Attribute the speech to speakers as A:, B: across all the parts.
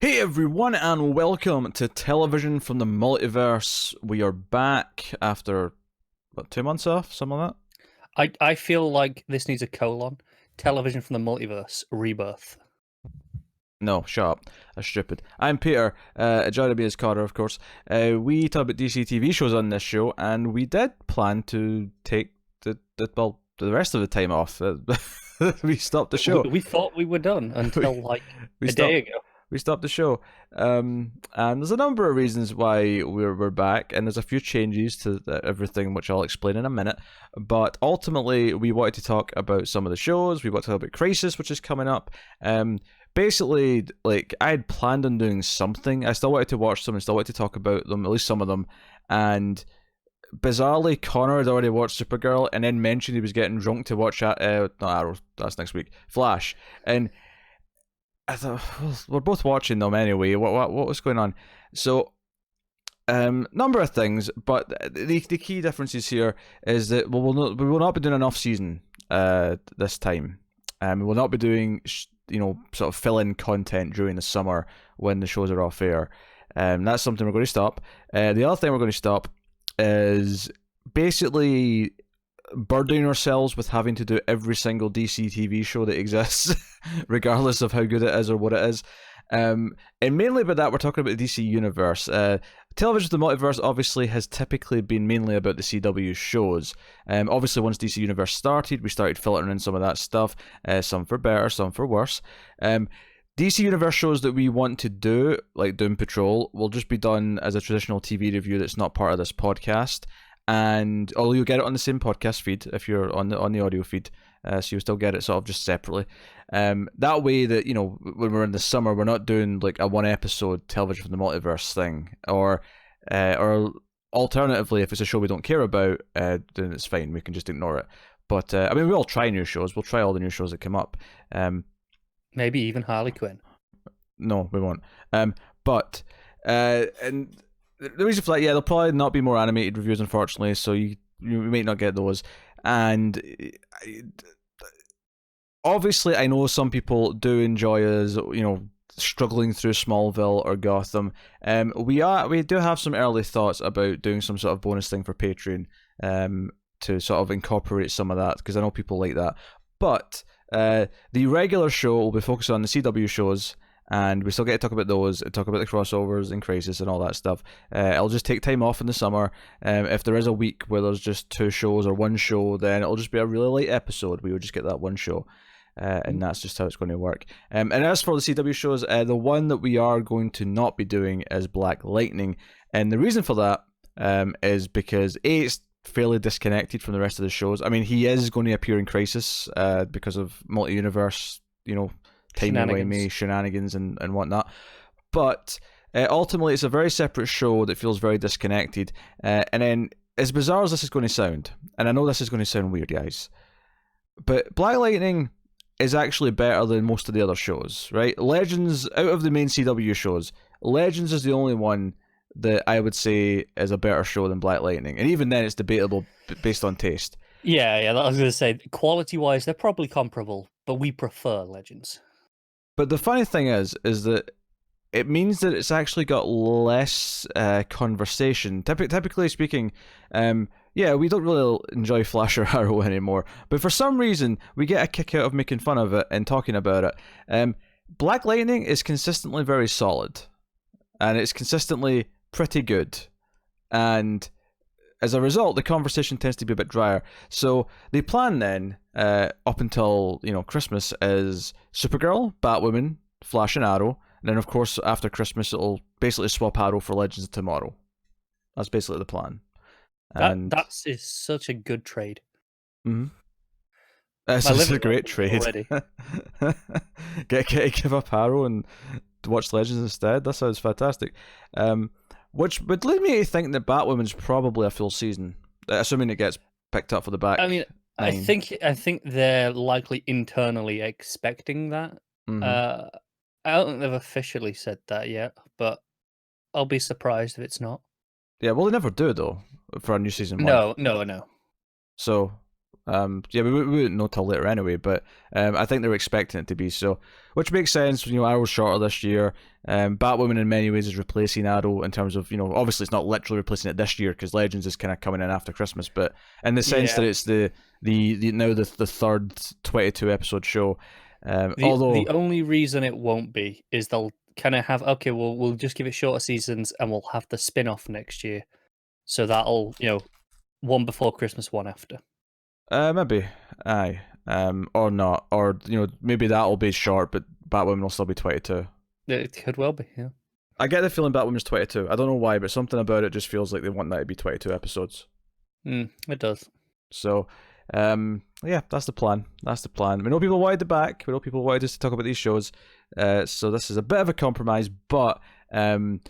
A: Hey everyone, and welcome to Television from the Multiverse. We are back after, what, 2 months off? Something like
B: I feel like this needs a colon. Television from the multiverse rebirth.
A: that? No, shut up. That's stupid. I'm Peter. Joining me is Carter, of course. We talk about DC TV shows on this show, and we did plan to take the rest of the time off. We stopped the show.
B: We thought we were done
A: we,
B: until like
A: we
B: a day
A: stopped
B: ago.
A: we stopped the show. And there's a number of reasons why we're back, and there's a few changes to everything, which I'll explain in a minute. But ultimately, we wanted to talk about some of the shows. We want to talk about Crisis, which is coming up. Basically, like, I had planned on doing something. I still wanted to watch them and still wanted to talk about them, at least some of them. And bizarrely, Connor had already watched Supergirl and then mentioned he was getting drunk to watch not Arrow, that's next week, Flash. And I thought, well, we're both watching them anyway. What was going on? So, number of things, but the key differences here is that we will not be doing an off season this time. We will not be doing sort of fill in content during the summer when the shows are off air. That's something we're going to stop. The other thing we're going to stop is basically burdening ourselves with having to do every single DC TV show that exists, regardless of how good it is or what it is. And mainly by that, we're talking about the DC universe. Television of the Multiverse obviously has typically been mainly about the CW shows. Obviously, once DC Universe started, we started filtering in some of that stuff, some for better, some for worse. DC Universe shows that we want to do, like Doom Patrol, will just be done as a traditional TV review that's not part of this podcast. And although you'll get it on the same podcast feed if you're on the audio feed, so you'll still get it sort of just separately. That way that, when we're in the summer, we're not doing like a one episode Television from the Multiverse thing, or alternatively, if it's a show we don't care about, then it's fine, we can just ignore it. But I mean, we all try new shows. We'll try all the new shows that come up.
B: Maybe even Harley Quinn.
A: No, we won't. But and the reason for that, yeah, there'll probably not be more animated reviews, unfortunately. So you might not get those. And obviously, I know some people do enjoy us, struggling through Smallville or Gotham. We do have some early thoughts about doing some sort of bonus thing for Patreon, to sort of incorporate some of that, because I know people like that. But the regular show will be focused on the CW shows, and we still get to talk about those, talk about the crossovers and Crisis and all that stuff. I'll just take time off in the summer. If there is a week where there's just two shows or one show, then it'll just be a really light episode. We would just get that one show. And that's just how it's going to work. And as for the CW shows, the one that we are going to not be doing is Black Lightning. And the reason for that is because, A, it's fairly disconnected from the rest of the shows. I mean, he is going to appear in Crisis because of multi-universe, timey-wimey shenanigans and whatnot. But ultimately, it's a very separate show that feels very disconnected. And then, as bizarre as this is going to sound, and I know this is going to sound weird, guys, but Black Lightning is actually better than most of the other shows, right? Legends, out of the main CW shows, Legends is the only one that I would say is a better show than Black Lightning. And even then, it's debatable based on taste.
B: Yeah, I was going to say, quality-wise, they're probably comparable, but we prefer Legends.
A: But the funny thing is that it means that it's actually got less conversation. Typically speaking, yeah, we don't really enjoy Flash or Arrow anymore. But for some reason, we get a kick out of making fun of it and talking about it. Black Lightning is consistently very solid, and it's consistently pretty good. And as a result, the conversation tends to be a bit drier. So the plan then, up until Christmas, is Supergirl, Batwoman, Flash, and Arrow. And then, of course, after Christmas, it'll basically swap Arrow for Legends of Tomorrow. That's basically the plan. And
B: That is such a good trade.
A: Mm-hmm. It's a great trade. Give up Arrow and watch Legends instead. That sounds fantastic. Which would lead me to think that Batwoman's probably a full season, assuming it gets picked up for the back.
B: I mean, I think they're likely internally expecting that.
A: Mm-hmm.
B: I don't think they've officially said that yet, but I'll be surprised if it's not.
A: Yeah, well, they never do though for a new season one.
B: No.
A: So, Yeah, we wouldn't know till later anyway, but I think they're expecting it to be so, which makes sense. Arrow's shorter this year. Batwoman in many ways is replacing Arrow in terms of, obviously it's not literally replacing it this year because Legends is kind of coming in after Christmas, but in the sense that it's the now the third 22 episode show.
B: The only reason it won't be is they'll kind of have, okay, well, we'll just give it shorter seasons and we'll have the spin-off next year. So that'll, one before Christmas, one after.
A: Maybe, aye, or not, or maybe that'll be short, but Batwoman will still be 22.
B: It could well be, yeah.
A: I get the feeling Batwoman's 22. I don't know why, but something about it just feels like they want that to be 22 episodes.
B: It does.
A: So, yeah, that's the plan. That's the plan. We know people wanted it back. We know people wanted us to talk about these shows. So this is a bit of a compromise, but and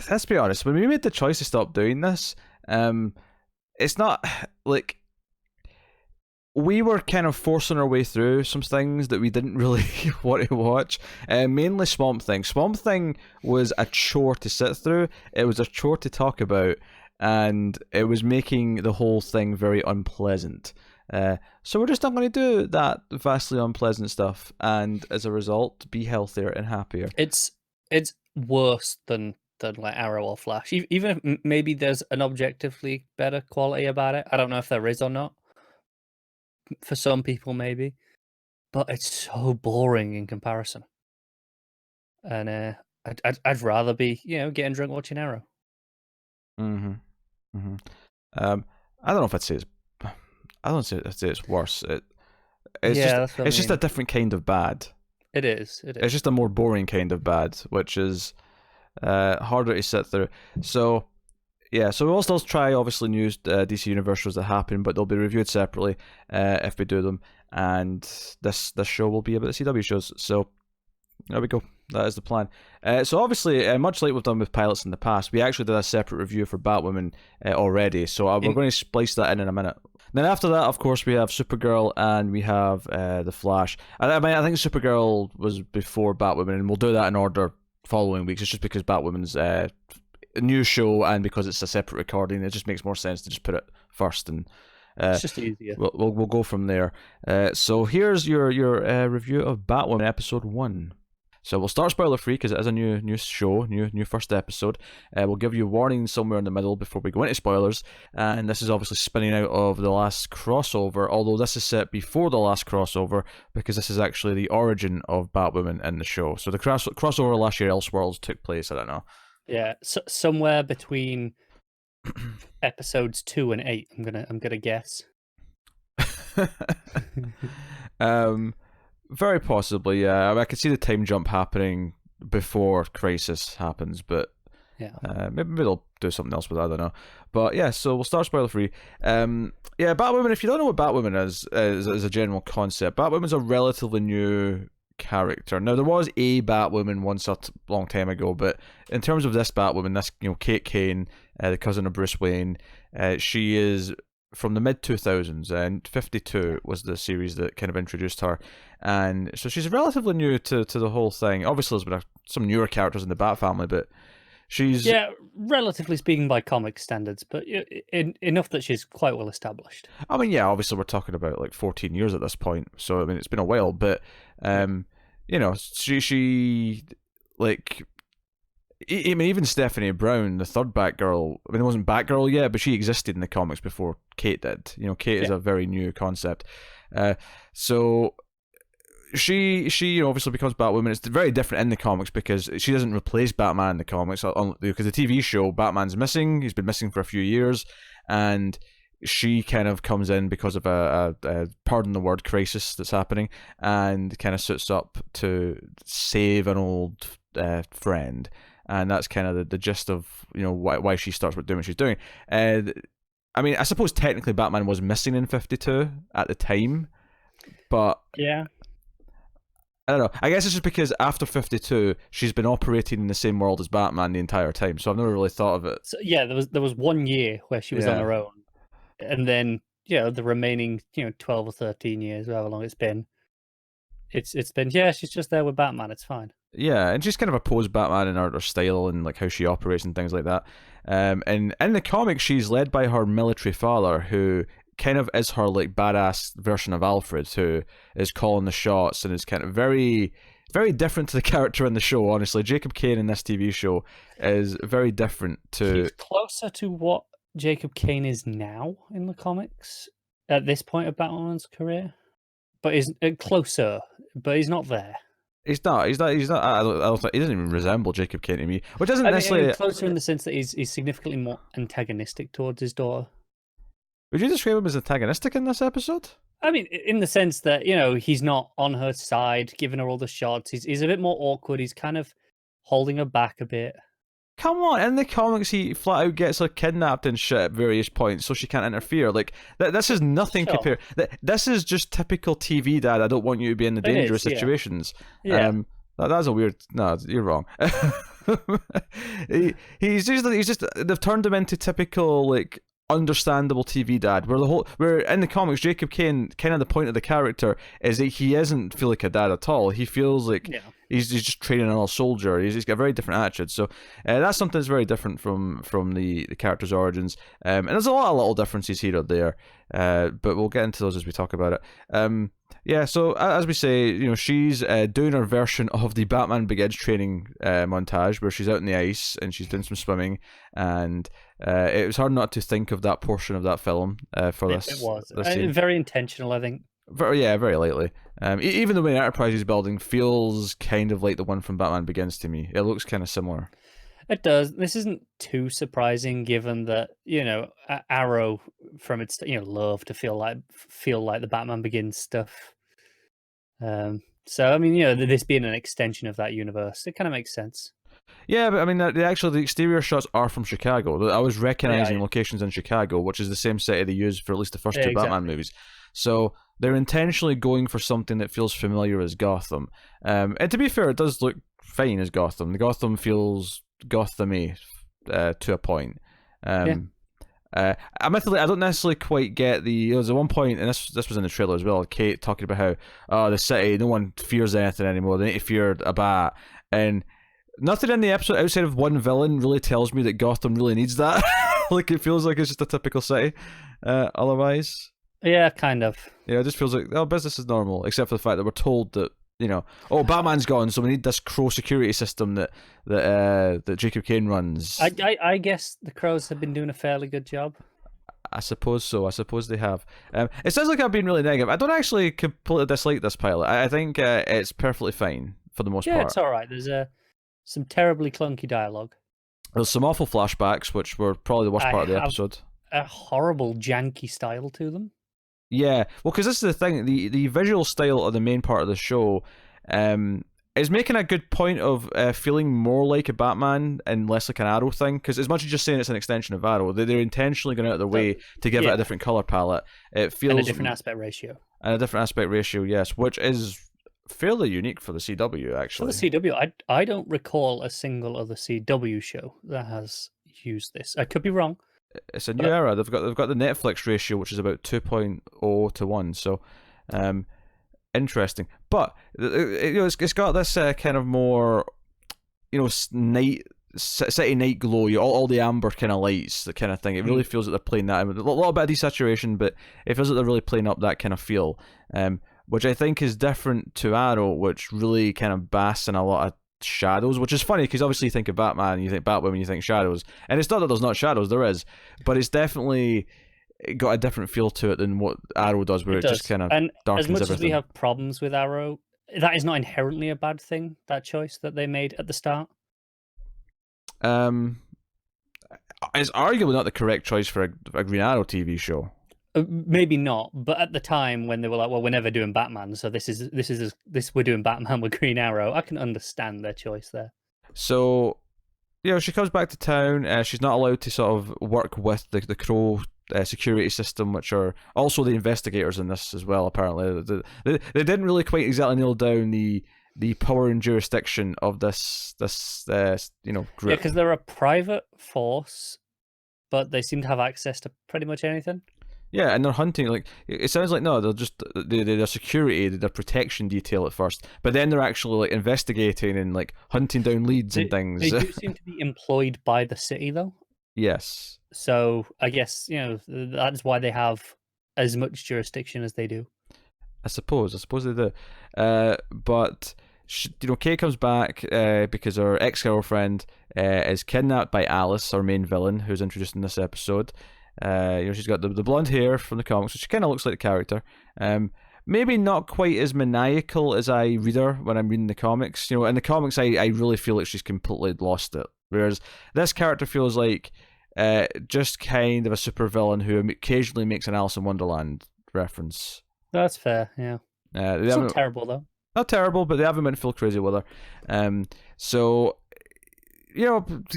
A: let's be honest, when we made the choice to stop doing this, it's not like we were kind of forcing our way through some things that we didn't really want to watch. Mainly Swamp Thing. Swamp Thing was a chore to sit through. It was a chore to talk about, and it was making the whole thing very unpleasant. So we're just not going to do that vastly unpleasant stuff, and as a result, be healthier and happier.
B: It's worse than like Arrow or Flash. Even if maybe there's an objectively better quality about it. I don't know if there is or not. For some people, maybe, but it's so boring in comparison. And I'd rather be getting drunk watching Arrow.
A: I don't know if I'd say it's worse. It's just a different kind of bad.
B: It is.
A: It's just a more boring kind of bad, which is harder to sit through. So yeah, so we'll still try obviously new DC Universe shows that happen, but they'll be reviewed separately if we do them. And this show will be about the CW shows. So there we go. That is the plan. So obviously, much like we've done with pilots in the past, we actually did a separate review for Batwoman already. So we're going to splice that in a minute. Then after that, of course, we have Supergirl and we have The Flash. I think Supergirl was before Batwoman, and we'll do that in order following weeks. It's just because Batwoman's a new show, and because it's a separate recording, it just makes more sense to just put it first, and
B: it's just easier.
A: We'll go from there. So here's your review of Batwoman episode 1. So we'll start spoiler free because it is a new show, new first episode. We'll give you a warning somewhere in the middle before we go into spoilers, and this is obviously spinning out of the last crossover, although this is set before the last crossover because this is actually the origin of Batwoman in the show. So the crossover last year, Elseworlds, took place, I don't know.
B: Yeah, somewhere between episodes 2 and 8. I'm gonna guess.
A: Very possibly, yeah. I could see the time jump happening before Crisis happens, but
B: yeah,
A: maybe they'll do something else with that. I don't know. But yeah, so we'll start spoiler free. Yeah, Batwoman. If you don't know what Batwoman is a general concept, Batwoman's a relatively new character. Now there was a Batwoman once a long time ago, but in terms of this Batwoman, this Kate Kane, the cousin of Bruce Wayne, she is from the mid 2000s, and 52 was the series that kind of introduced her, and so she's relatively new to the whole thing. Obviously, there's been some newer characters in the Bat family, but she's
B: relatively speaking by comic standards, but enough that she's quite well established.
A: I mean, yeah, obviously we're talking about like 14 years at this point, so I mean it's been a while, but she like. I mean, even Stephanie Brown, the third Batgirl, I mean, it wasn't Batgirl yet, but she existed in the comics before Kate did. Kate is a very new concept. So she obviously becomes Batwoman. It's very different in the comics because she doesn't replace Batman in the comics, because the TV show, Batman's missing. He's been missing for a few years, and she kind of comes in because of a pardon the word, crisis that's happening, and kind of suits up to save an old friend. And that's kind of the gist of why she starts doing what she's doing. I mean, I suppose technically Batman was missing in 52 at the time, but
B: yeah,
A: I don't know. I guess it's just because after 52 she's been operating in the same world as Batman the entire time, so I've never really thought of it.
B: So, yeah, there was 1 year where she was on her own, and then the remaining 12 or 13 years, however long it's been she's just there with Batman. It's fine.
A: Yeah, and she's kind of opposed Batman in her style and like how she operates and things like that. And in the comics, she's led by her military father, who kind of is her like badass version of Alfred, who is calling the shots and is kind of very, very different to the character in the show. Honestly, Jacob Kane in this TV show is very different to.
B: He's closer to what Jacob Kane is now in the comics at this point of Batman's career, but he's closer, but he's not there.
A: He's not. He's not. He's not. I don't think he doesn't even resemble Jacob Kane to me, which isn't necessarily
B: closer in the sense that he's significantly more antagonistic towards his daughter.
A: Would you describe him as antagonistic in this episode?
B: I mean, in the sense that, he's not on her side, giving her all the shots. He's a bit more awkward. He's kind of holding her back a bit.
A: Come on, in the comics, he flat out gets her kidnapped and shit at various points, so she can't interfere. Like this is nothing compared. This is just typical TV dad. I don't want you to be in the dangerous situations.
B: Yeah.
A: That's a weird. No, you're wrong. He's just. They've turned him into typical like understandable TV dad. Where in the comics, Jacob Kane, kind of the point of the character is that he doesn't feel like a dad at all. He feels like he's just training another soldier. He's got a very different attitude. So that's something that's very different from the character's origins. And there's a lot of little differences here or there. But we'll get into those as we talk about it. Yeah, so as we say, she's doing her version of the Batman Begins training montage where she's out in the ice and she's doing some swimming, and it was hard not to think of that portion of that film for this.
B: It was
A: this scene.
B: Very intentional, I think.
A: Very lightly. Even the way Enterprise is building feels kind of like the one from Batman Begins to me. It looks kind of similar.
B: It does. This isn't too surprising, given that Arrow, from its love to feel like the Batman Begins stuff. So I mean, this being an extension of that universe, it kind of makes sense.
A: Yeah, but I mean, the exterior shots are from Chicago. I was recognizing locations in Chicago, which is the same city they used for at least the first two Batman movies. So they're intentionally going for something that feels familiar as Gotham. And to be fair, it does look fine as Gotham. The Gotham feels Gotham-y to a point. Admittedly, I don't necessarily quite get there's at one point, and this was in the trailer as well, Kate talking about how the city, no one fears anything anymore, they need to fear a bat, and nothing in the episode outside of one villain really tells me that Gotham really needs that. Like, it feels like it's just a typical city otherwise.
B: Yeah, kind of.
A: Yeah, it just feels like business is normal, except for the fact that we're told that Batman's gone, so we need this Crow security system that Jacob Kane runs.
B: I guess the Crows have been doing a fairly good job.
A: I suppose so. I suppose they have. It sounds like I've been really negative. I don't actually completely dislike this pilot. I think it's perfectly fine for the most part.
B: Yeah, it's all right. There's some terribly clunky dialogue.
A: There's some awful flashbacks, which were probably the worst part of the episode.
B: A horrible, janky style to them.
A: Yeah, well, because this is the thing, the visual style of the main part of the show is making a good point of feeling more like a Batman and less like an Arrow thing, because as much as just saying it's an extension of Arrow, they're intentionally going out of their way to give it a different colour palette. It feels...
B: And a different aspect ratio.
A: And a different aspect ratio, yes, which is fairly unique for the CW, actually.
B: For the CW, I don't recall a single other CW show that has used this. I could be wrong.
A: It's a new era. They've got the Netflix ratio, which is about 2.0 to 1. So, interesting. But it's got this kind of more, city night glow. All the amber kind of lights, that kind of thing. It really feels like they're playing that. A little bit of desaturation, but it feels like they're really playing up that kind of feel. Which I think is different to Arrow, which really kind of basks in a lot of shadows, which is funny because obviously you think of Batman, you think Batwoman, you think shadows, and it's not that there's not shadows, there is, but it's definitely got a different feel to it than what Arrow does, where it just kind of darkens everything. As much as we have
B: problems with Arrow, that is not inherently a bad thing, that choice that they made at the start.
A: It's arguably not the correct choice for a Green Arrow TV show.
B: Maybe not, but at the time when they were like, well, we're never doing Batman, so we're doing Batman with Green Arrow, I can understand their choice there.
A: So, she comes back to town. She's not allowed to sort of work with the Crow security system, which are also the investigators in this as well, apparently. They didn't really quite exactly nail down the power and jurisdiction of this group.
B: Yeah, because they're a private force, but they seem to have access to pretty much anything.
A: Yeah, and they're hunting, like, it sounds like, no, they're just, they're security, they're protection detail at first, but then they're actually, like, investigating and, like, hunting down leads and things.
B: They do seem to be employed by the city, though.
A: Yes.
B: So, I guess, that's why they have as much jurisdiction as they do.
A: I suppose they do. But Kate comes back because her ex-girlfriend is kidnapped by Alice, our main villain, who's introduced in this episode. She's got the blonde hair from the comics, so she kind of looks like the character. Maybe not quite as maniacal as I read her when I'm reading the comics. In the comics, I really feel like she's completely lost it. Whereas this character feels like just kind of a supervillain who occasionally makes an Alice in Wonderland reference.
B: That's fair, yeah. It's not terrible, though.
A: Not terrible, but they haven't been full crazy with her. So,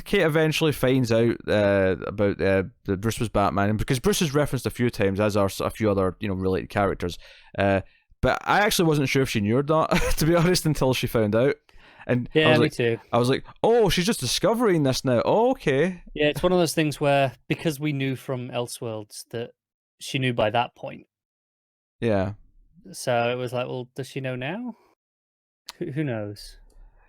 A: Kate eventually finds out about that Bruce was Batman, and because Bruce is referenced a few times, as are a few other related characters. But I actually wasn't sure if she knew or not, to be honest, until she found out. And
B: yeah, me too.
A: I was like, oh, she's just discovering this now. Oh, okay.
B: Yeah, it's one of those things where, because we knew from Elseworlds that she knew by that point.
A: Yeah.
B: So it was like, well, does she know now? Who knows?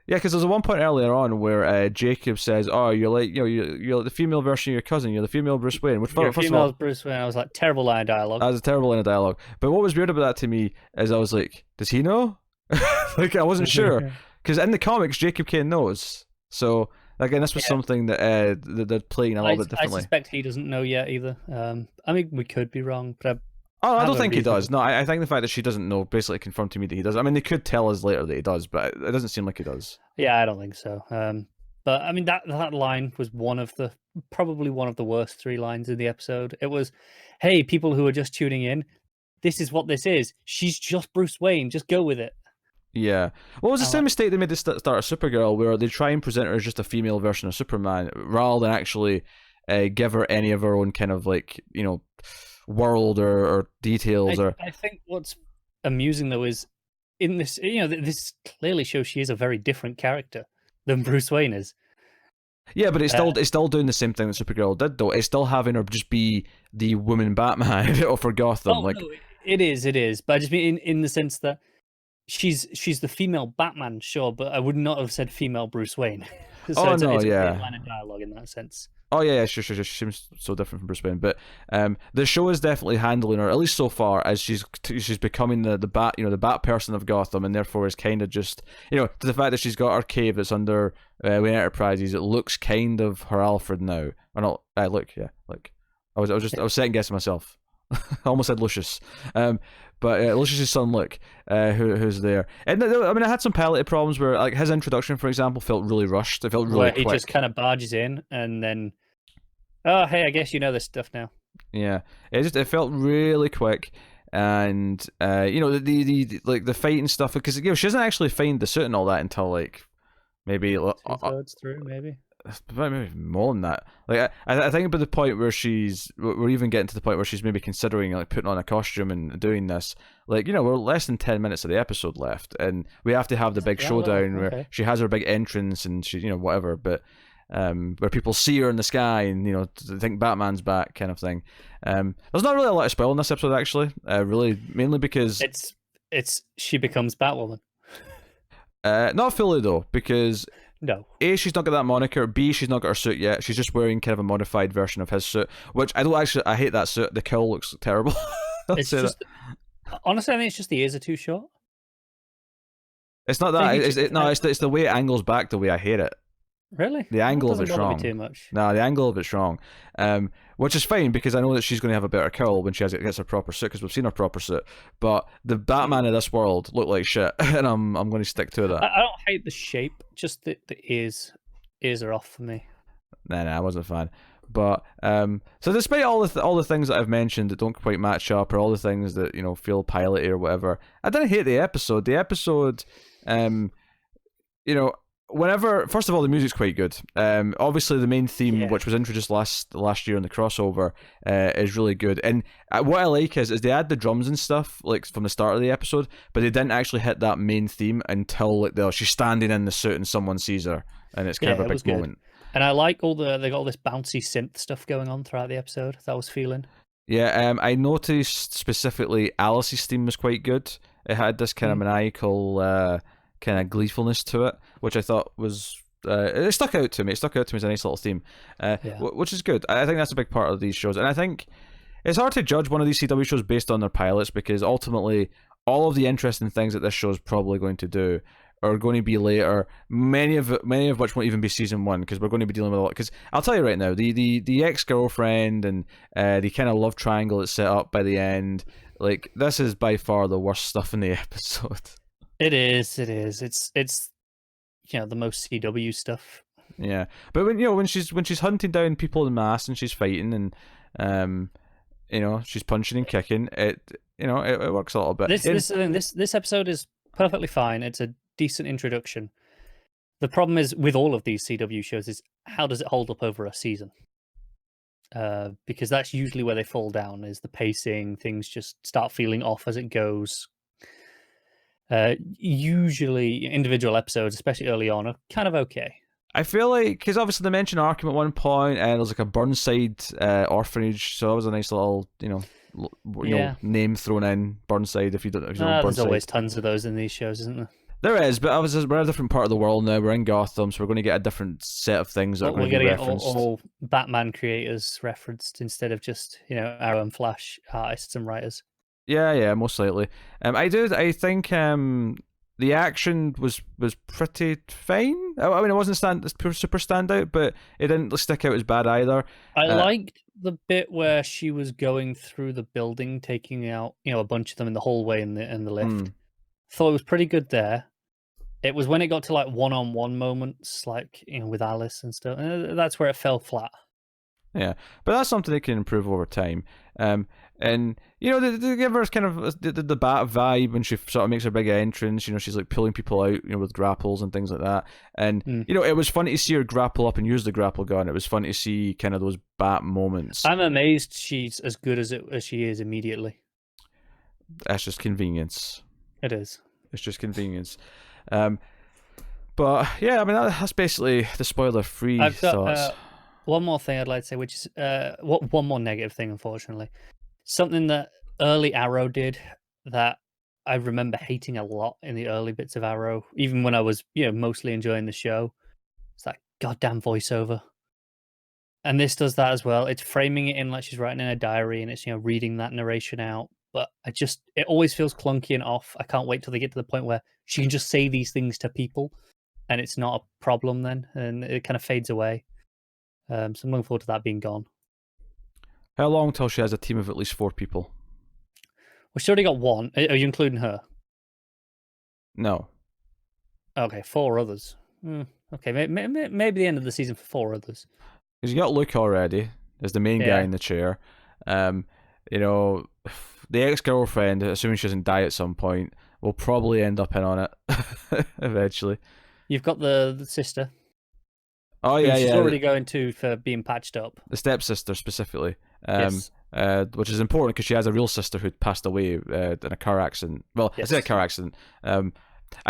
A: Yeah, because there's one point earlier on where Jacob says, "Oh, you're like, you're the female version of your cousin. You're the female Bruce Wayne." Which,
B: first of all, Bruce Wayne. I was like, terrible line of dialogue.
A: That was a terrible line of dialogue. But what was weird about that to me is I was like, does he know? Like, I wasn't sure. Because in the comics, Jacob Kane knows. So, again, this was something that they're playing a little bit differently.
B: I suspect he doesn't know yet either. I mean, we could be wrong, but
A: I don't think he does. No, I think the fact that she doesn't know basically confirmed to me that he does. I mean, they could tell us later that he does, but it doesn't seem like he does.
B: Yeah, I don't think so. But I mean, that line was probably one of the worst 3 lines in the episode. It was, "Hey, people who are just tuning in, this is what this is. She's just Bruce Wayne. Just go with it."
A: Yeah. Well, it was the same mistake they made at the start of Supergirl, where they try and present her as just a female version of Superman, rather than actually give her any of her own kind of world or details.
B: I think what's amusing though is in this, this clearly shows she is a very different character than Bruce Wayne is.
A: Yeah, but it's still doing the same thing that Supergirl did, though. It's still having her just be the woman Batman for Gotham.
B: No, it is. But I just mean in the sense that she's the female Batman, sure, but I would not have said female Bruce Wayne. So it's a line of dialogue in that sense.
A: Oh yeah, sure. She seems so different from Bruce Wayne, but the show is definitely handling her, at least so far, as she's becoming the bat, the bat person of Gotham, and therefore is kind of just, to the fact that she's got her cave that's under Wayne Enterprises. It looks kind of her Alfred now. Or not? I was second guessing myself. I almost said Lucius. But Lucius's son, Luke, who's there. And I mean, I had some palette problems where, like, his introduction, for example, felt really rushed. It felt really quick.
B: He just kind of barges in and then, oh, hey, I guess you know this stuff now.
A: Yeah, it felt really quick, and the fight and stuff, because she doesn't actually find the suit and all that until maybe
B: 2/3 through, maybe
A: more than that. Like I think by the point where we're even getting to the point where she's maybe considering putting on a costume and doing this. We're less than 10 minutes of the episode left, and we have to have the big showdown where she has her big entrance and she whatever, but where people see her in the sky and think Batman's back kind of thing. There's not really a lot of spoil in this episode actually. Really mainly because
B: she becomes Batwoman.
A: Not fully though, because
B: no.
A: A, she's not got that moniker. B, she's not got her suit yet. She's just wearing kind of a modified version of his suit, which I hate that suit. The cowl looks terrible.
B: Honestly, I think it's just the ears are too short.
A: It's not that. It's the way it angles back the way I hate it.
B: Really?
A: The angle of it's wrong.
B: Too much.
A: No, the angle of it's wrong. Which is fine because I know that she's going to have a better cowl when she gets her proper suit, because we've seen her proper suit. But the Batman of this world looked like shit, and I'm going to stick to that.
B: I don't hate the shape, just the ears. Ears are off for me.
A: Nah, I wasn't a fan. But so despite all the things that I've mentioned that don't quite match up, or all the things that feel piloty or whatever, I didn't hate the episode. The episode, whenever, first of all, the music's quite good. Obviously the main theme, which was introduced last year in the crossover, is really good. And what I like is they add the drums and stuff from the start of the episode, but they didn't actually hit that main theme until she's standing in the suit and someone sees her, and it's kind of a big moment. And
B: I like they got all this bouncy synth stuff going on throughout the episode. That was feeling.
A: Yeah, I noticed specifically Alice's theme was quite good. It had this kind of maniacal kind of gleefulness to it, which I thought was it stuck out to me. It stuck out to me as a nice little theme, which is good. I think that's a big part of these shows, and I think it's hard to judge one of these CW shows based on their pilots, because ultimately all of the interesting things that this show is probably going to do are going to be later. Many of which won't even be season one, because we're going to be dealing with a lot. Because I'll tell you right now, the ex-girlfriend and the kind of love triangle that's set up by the end, like, this is by far the worst stuff in the episode.
B: It is. It's the most CW stuff.
A: Yeah, but when she's hunting down people in mass and she's fighting and she's punching and kicking, it works a little bit.
B: This episode is perfectly fine. It's a decent introduction. The problem is with all of these CW shows is, how does it hold up over a season? Because that's usually where they fall down, is the pacing. Things just start feeling off as it goes. Usually individual episodes, especially early on, are kind of okay.
A: I feel like, because obviously they mentioned Arkham at one point, and there's like a Burnside orphanage, so that was a nice little name thrown in, Burnside. If you don't know Burnside.
B: There's always tons of those in these shows, isn't there?
A: There is, but we're in a different part of the world now. We're in Gotham, so we're going to get a different set of things that are going to be referenced.
B: We're going to get all Batman creators referenced instead of just Arrow and Flash artists and writers.
A: Yeah, most likely. I think the action was pretty fine. I mean, it wasn't super standout, but it didn't stick out as bad either.
B: I liked the bit where she was going through the building, taking out a bunch of them in the hallway and the lift. Thought it was pretty good there. It was when it got to like one-on-one moments, like with Alice and stuff. That's where it fell flat.
A: Yeah, but that's something they can improve over time. And they give her kind of the Bat vibe when she sort of makes her big entrance. She's like pulling people out, with grapples and things like that. And it was funny to see her grapple up and use the grapple gun. It was fun to see kind of those Bat moments.
B: I'm amazed she's as good as she is immediately.
A: That's just convenience.
B: It is.
A: It's just convenience. But yeah, I mean that's basically the spoiler-free thoughts.
B: One more thing I'd like to say, which is one more negative thing, unfortunately. Something that early Arrow did that I remember hating a lot in the early bits of Arrow, even when I was mostly enjoying the show. It's that goddamn voiceover. And this does that as well. It's framing it in like she's writing in a diary, and it's reading that narration out. But it always feels clunky and off. I can't wait till they get to the point where she can just say these things to people, and it's not a problem then, and it kind of fades away. So I'm looking forward to that being gone.
A: How long till she has a team of at least 4 people?
B: Well, she already got one. Are you including her?
A: No.
B: Okay, 4 others. Okay, maybe the end of the season for 4 others.
A: Because you got Luke already as the main guy in the chair. The ex-girlfriend, assuming she doesn't die at some point, will probably end up in on it eventually. You've
B: got the sister.
A: Oh yeah,
B: she's already going to for being patched up.
A: The stepsister specifically,
B: yes.
A: Which is important because she has a real sister who passed away in a car accident. Well, yes. I say a car accident. I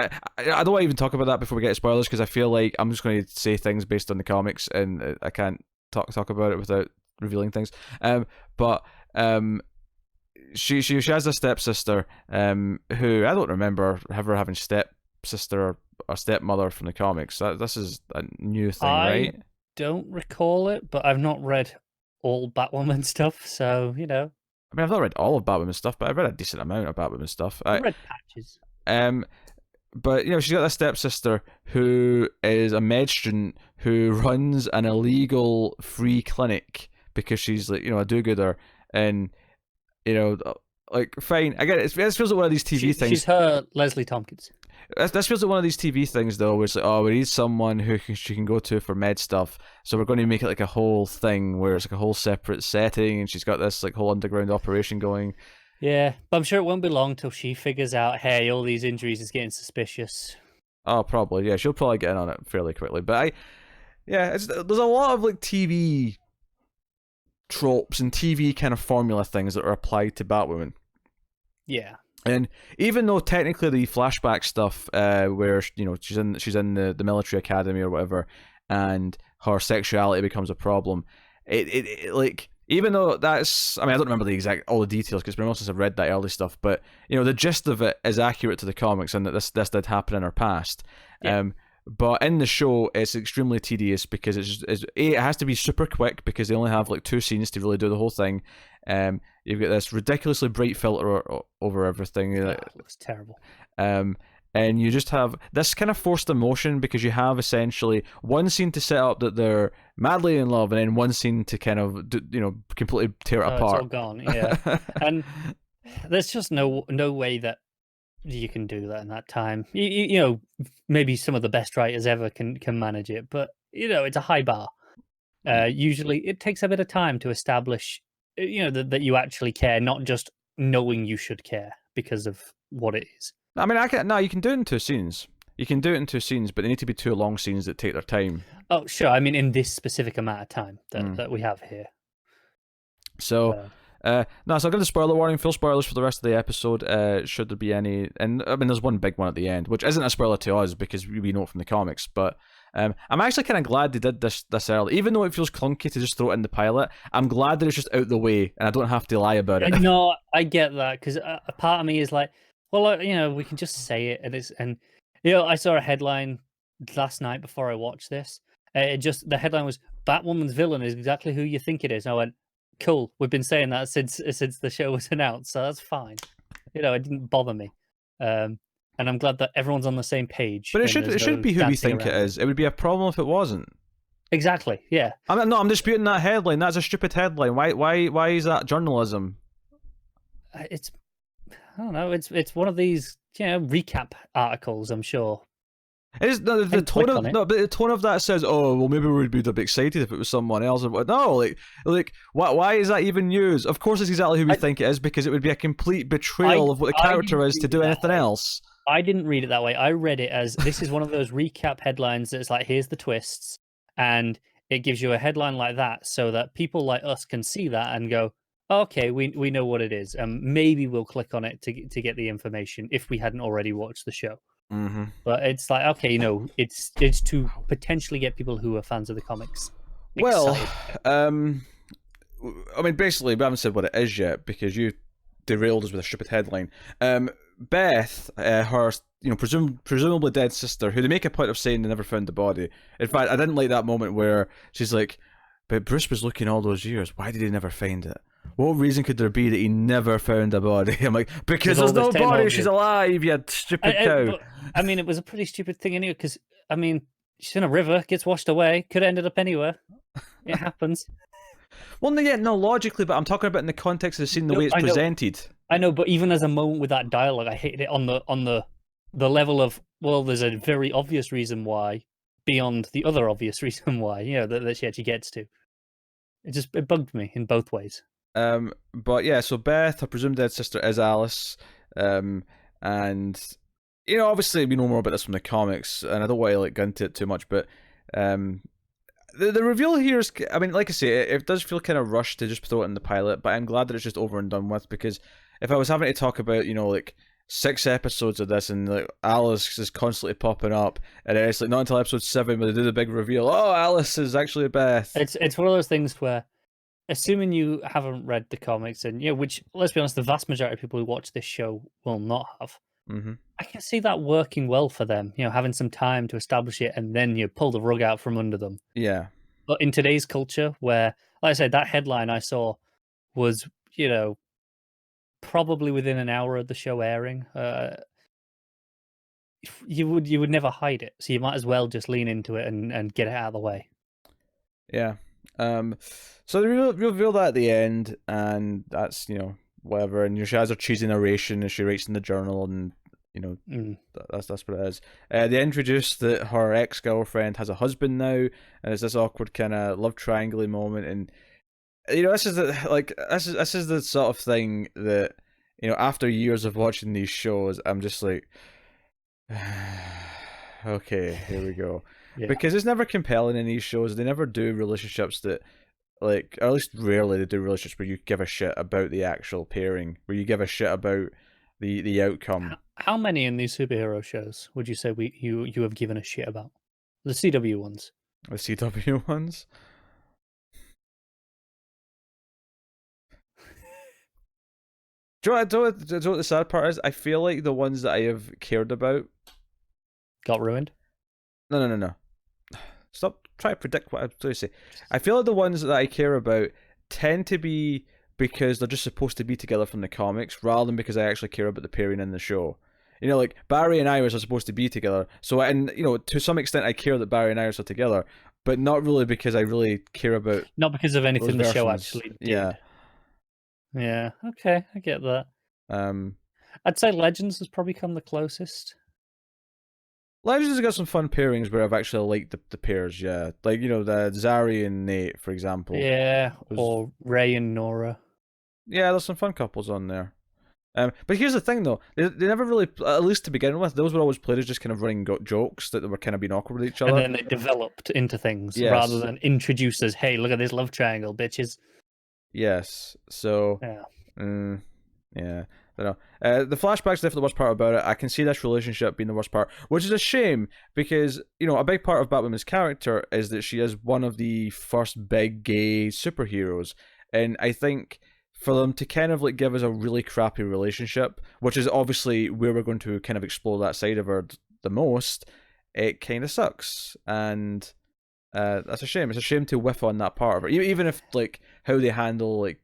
A: don't want to even talk about that before we get to spoilers, because I feel like I'm just going to say things based on the comics, and I can't talk about it without revealing things. But she has a stepsister who I don't remember ever having stepsister or stepmother from the comics. This is a new thing, right?
B: I don't recall it, but I've not read all Batwoman stuff, so I mean,
A: I've not read all of Batwoman stuff, but I've read a decent amount of Batwoman stuff.
B: I read patches.
A: But she's got a stepsister who is a med student who runs an illegal free clinic because she's like a do-gooder, and like fine. I get it. This feels like one of these TV things.
B: She's her Leslie Tompkins.
A: This feels like one of these TV things, though, where it's like, we need someone who she can go to for med stuff, so we're going to make it like a whole thing where it's like a whole separate setting, and she's got this like whole underground operation going.
B: Yeah, but I'm sure it won't be long till she figures out, hey, all these injuries is getting suspicious.
A: Oh, probably. Yeah, she'll probably get in on it fairly quickly. But there's a lot of like TV tropes and TV kind of formula things that are applied to Batwoman.
B: Yeah.
A: And even though technically the flashback stuff, where she's in the military academy or whatever, and her sexuality becomes a problem, it like, even though that's, I mean, I don't remember all the details because it's been a while since I've read that early stuff, but the gist of it is accurate to the comics, and that this did happen in her past.
B: Yeah.
A: But in the show, it's extremely tedious because it has to be super quick because they only have like 2 scenes to really do the whole thing. You've got this ridiculously bright filter over everything.
B: Oh, it looks terrible.
A: Um, and you just have this kind of forced emotion because you have essentially one scene to set up that they're madly in love, and then one scene to kind of completely tear it
B: Oh,
A: apart.
B: it's all gone. Yeah, and there's just no way that you can do that in that time. You know, maybe some of the best writers ever can manage it, but it's a high bar. Usually, it takes a bit of time to establish, that you actually care, not just knowing you should care because of what it is.
A: I mean, you can do it in 2 scenes. You can do it in 2 scenes, but they need to be 2 long scenes that take their time.
B: Oh, sure. I mean, in this specific amount of time that we have here.
A: So, so I'm going to spoiler warning. Full spoilers for the rest of the episode. Should there be any? And I mean, there's one big one at the end, which isn't a spoiler to us because we know it from the comics. But I'm actually kind of glad they did this early, even though it feels clunky to just throw it in the pilot. I'm glad that it's just out the way, and I don't have to lie about it.
B: No, I get that because a part of me is like, well, we can just say it, and I saw a headline last night before I watched this. The headline was Batwoman's villain is exactly who you think it is. And I went, cool. We've been saying that since the show was announced, so that's fine. It didn't bother me, and I'm glad that everyone's on the same page.
A: But it should be who we think it is. It would be a problem if it wasn't.
B: Exactly. Yeah.
A: I'm disputing that headline. That's a stupid headline. Why is that journalism?
B: I don't know. It's one of these recap articles. I'm sure.
A: It's the tone of but the tone of that says, oh well, maybe we'd be a bit excited if it was someone else. No, why is that even news? Of course, it's exactly who we think it is because it would be a complete betrayal of what the character is to do anything else.
B: I didn't read it that way. I read it as this is one of those recap headlines that's like, here's the twists, and it gives you a headline like that so that people like us can see that and go, okay, we know what it is, and maybe we'll click on it to get the information if we hadn't already watched the show.
A: Mm-hmm.
B: But it's like, okay, it's to potentially get people who are fans of the comics excited.
A: Well, I mean, basically, we haven't said what it is yet because you derailed us with a stupid headline. Beth, her presumably dead sister, who they make a point of saying they never found the body. In fact, I didn't like that moment where she's like, but Bruce was looking all those years. Why did he never find it? What reason could there be that he never found a body? I'm like, because there's no body. She's alive. You stupid cow.
B: But, I mean, it was a pretty stupid thing anyway. Because I mean, she's in a river, gets washed away. Could have ended up anywhere. It happens.
A: Well, no, logically, but I'm talking about in the context of the scene, the way it's presented.
B: I know, but even as a moment with that dialogue, I hated it on the level of, well, there's a very obvious reason why, beyond the other obvious reason why, that she actually gets to. It bugged me in both ways.
A: But yeah, so Beth, her presumed dead sister, is Alice. And obviously we know more about this from the comics, and I don't want to go into it too much, but the reveal here is, I mean, like I say, it does feel kind of rushed to just throw it in the pilot, but I'm glad that it's just over and done with, because if I was having to talk about 6 episodes of this and Alice is constantly popping up, and it's not until episode 7 where they do the big reveal, oh, Alice is actually Beth.
B: It's one of those things where, assuming you haven't read the comics, and which, let's be honest, the vast majority of people who watch this show will not have.
A: Mm-hmm.
B: I can see that working well for them. Having some time to establish it, and then you pull the rug out from under them.
A: Yeah.
B: But in today's culture, where, like I said, that headline I saw was, probably within an hour of the show airing, you would never hide it. So you might as well just lean into it and get it out of the way.
A: Yeah. So they reveal that at the end, and that's whatever. And she has her cheesy narration as she writes in the journal, and that's what it is. They introduce that her ex-girlfriend has a husband now, and it's this awkward kind of love triangle moment. And this is the sort of thing that after years of watching these shows, I'm just like, okay, here we go. Yeah. Because it's never compelling in these shows. They never do relationships that, or at least rarely they do relationships where you give a shit about the actual pairing, where you give a shit about the outcome.
B: How many in these superhero shows would you say you have given a shit about? The CW ones.
A: The CW ones? Do you know what the sad part is? I feel like the ones that I have cared about
B: got ruined.
A: No. Stop trying to predict what I'm going to say. I feel like the ones that I care about tend to be because they're just supposed to be together from the comics, rather than because I actually care about the pairing in the show. You know, like Barry and Iris are supposed to be together, so and you know, to some extent, I care that Barry and Iris are together, but not really because I really care about
B: Not because of
A: those
B: anything the show
A: versions.
B: actually
A: Yeah.
B: did. Yeah, okay, I get that.
A: Um,
B: I'd say Legends has probably come the closest.
A: Legends has got some fun pairings where I've actually liked the pairs. Yeah, like you know the Zari and Nate, for example.
B: Yeah,
A: Was,
B: or Ray and Nora.
A: yeah, there's some fun couples on there. But here's the thing, though. They never really, at least to begin with, those were always played as just kind of running jokes that they were kind of being awkward with each
B: And
A: other.
B: then they developed into things rather
A: Yes.
B: than introduced as, hey, look at this love triangle, bitches.
A: Yes. So,
B: Yeah.
A: yeah. I don't know. The flashback's definitely the worst part about it. I can see this relationship being the worst part, which is a shame because, you know, a big part of Batwoman's character is that she is one of the first big gay superheroes. And I think for them to kind of like give us a really crappy relationship, which is obviously where we're going to kind of explore that side of her the most, it kind of sucks. And that's a shame. It's a shame to whiff on that part of it, even if like how they handle like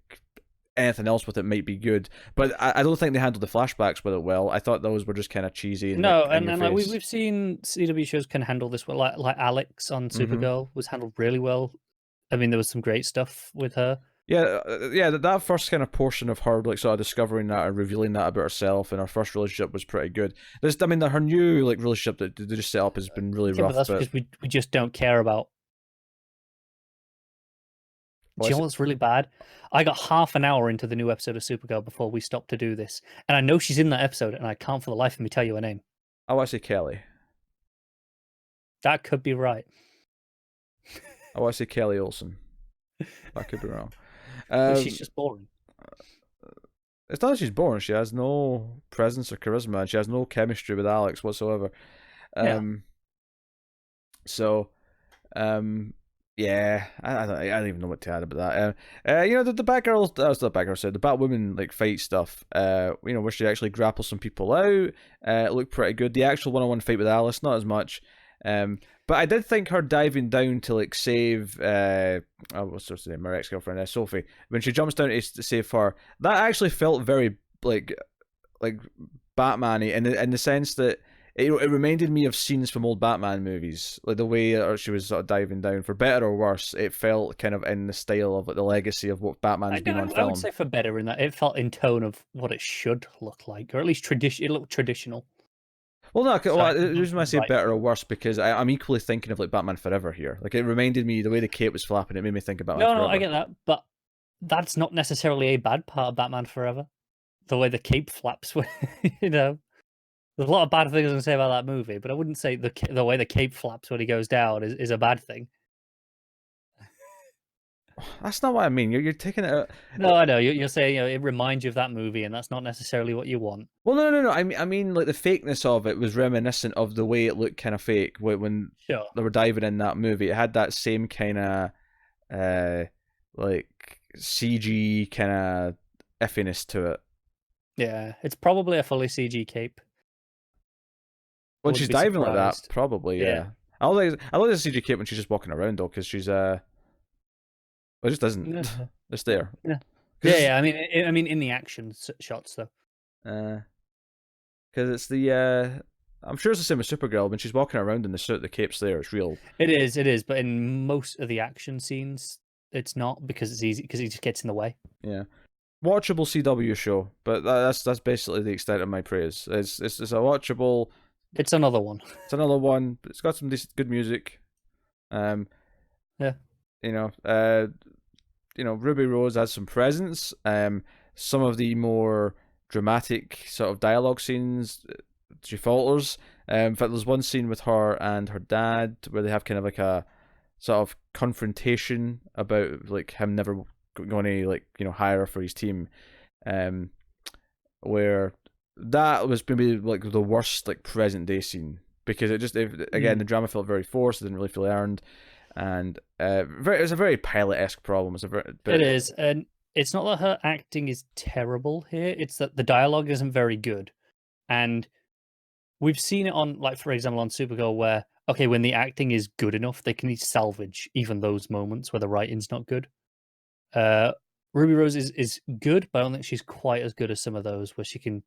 A: anything else with it might be good. But I don't think they handled the flashbacks with it well. I thought those were just kind of cheesy and
B: No,
A: like in your
B: and like
A: face.
B: we've seen CW shows can handle this well. Like Alex on
A: Mm-hmm.
B: Supergirl was handled really well. I mean, there was some great stuff with her.
A: Yeah, yeah. That first kind of portion of her, like, sort of discovering that and revealing that about herself, and her first relationship was pretty good. I mean, her new like relationship that they just set up has been really
B: Yeah,
A: rough.
B: but that's because we just don't care about. Do you know what's really bad? I got half an hour into the new episode of Supergirl before we stopped to do this, and I know she's in that episode, and I can't for the life of me tell you her name.
A: I want to say Kelly.
B: That could be right.
A: I want to say Kelly Olsen. I could be wrong.
B: She's just boring.
A: It's not that she's boring. She has no presence or charisma, and she has no chemistry with Alex whatsoever.
B: Yeah.
A: So, yeah, I don't even know what to add about that. You know, the Batgirl, that was the Batgirl said, the Batwoman like fight stuff. You know, where she actually grapples some people out. It looked pretty good. The actual one-on-one fight with Alice, not as much. But I did think her diving down to like save what's her name, her ex-girlfriend, Sophie, when she jumps down to save her, that actually felt very like Batman-y in the sense that it reminded me of scenes from old Batman movies, like the way she was sort of diving down. For better or worse, it felt kind of in the style of like the legacy of what Batman's been on film.
B: I would say for better in that it felt in tone of what it should look like, or at least it looked traditional.
A: Well, no, the reason I say better or worse because I'm equally thinking of like Batman Forever here. Like it reminded me the way the cape was flapping. It made me think of Batman Forever.
B: No, I get that, but that's not necessarily a bad part of Batman Forever. The way the cape flaps, you know, there's a lot of bad things I can say about that movie, but I wouldn't say the way the cape flaps when he goes down is a bad thing.
A: That's not what I mean. You're taking it out.
B: No, I know. You're saying, you know, it reminds you of that movie, and that's not necessarily what you want.
A: Well, no. I mean, like the fakeness of it was reminiscent of the way it looked kind of fake when
B: Sure.
A: they were diving in that movie. It had that same kind of like CG kind of effiness to it.
B: Yeah, it's probably a fully CG cape.
A: When she's diving like that, probably, yeah. I like the CG cape when she's just walking around though, because she's it just doesn't.
B: Yeah.
A: It's there.
B: Yeah. I mean, in the action shots though.
A: Because it's the I'm sure it's the same as Supergirl. When she's walking around in the suit, the cape's there. It's real.
B: It is. But in most of the action scenes, it's not because it's easy because he just gets in the way.
A: Yeah, watchable CW show, but that's basically the extent of my praise. It's a watchable.
B: It's another one.
A: It's another one. It's got some good music.
B: Yeah.
A: You know, Ruby Rose has some presence. Some of the more dramatic sort of dialogue scenes, she falters. In fact, there's one scene with her and her dad where they have kind of like a sort of confrontation about like him never going to like, you know, hire her for his team. Where that was maybe like the worst like present day scene because it just again the drama felt very forced. It didn't really feel earned. And it's a very pilot-esque problem.
B: It is, and it's not that her acting is terrible here. It's that the dialogue isn't very good, and we've seen it on, like for example, on Supergirl, where okay, when the acting is good enough, they can salvage even those moments where the writing's not good. Uh, Ruby Rose is good, but I don't think she's quite as good as some of those where she can,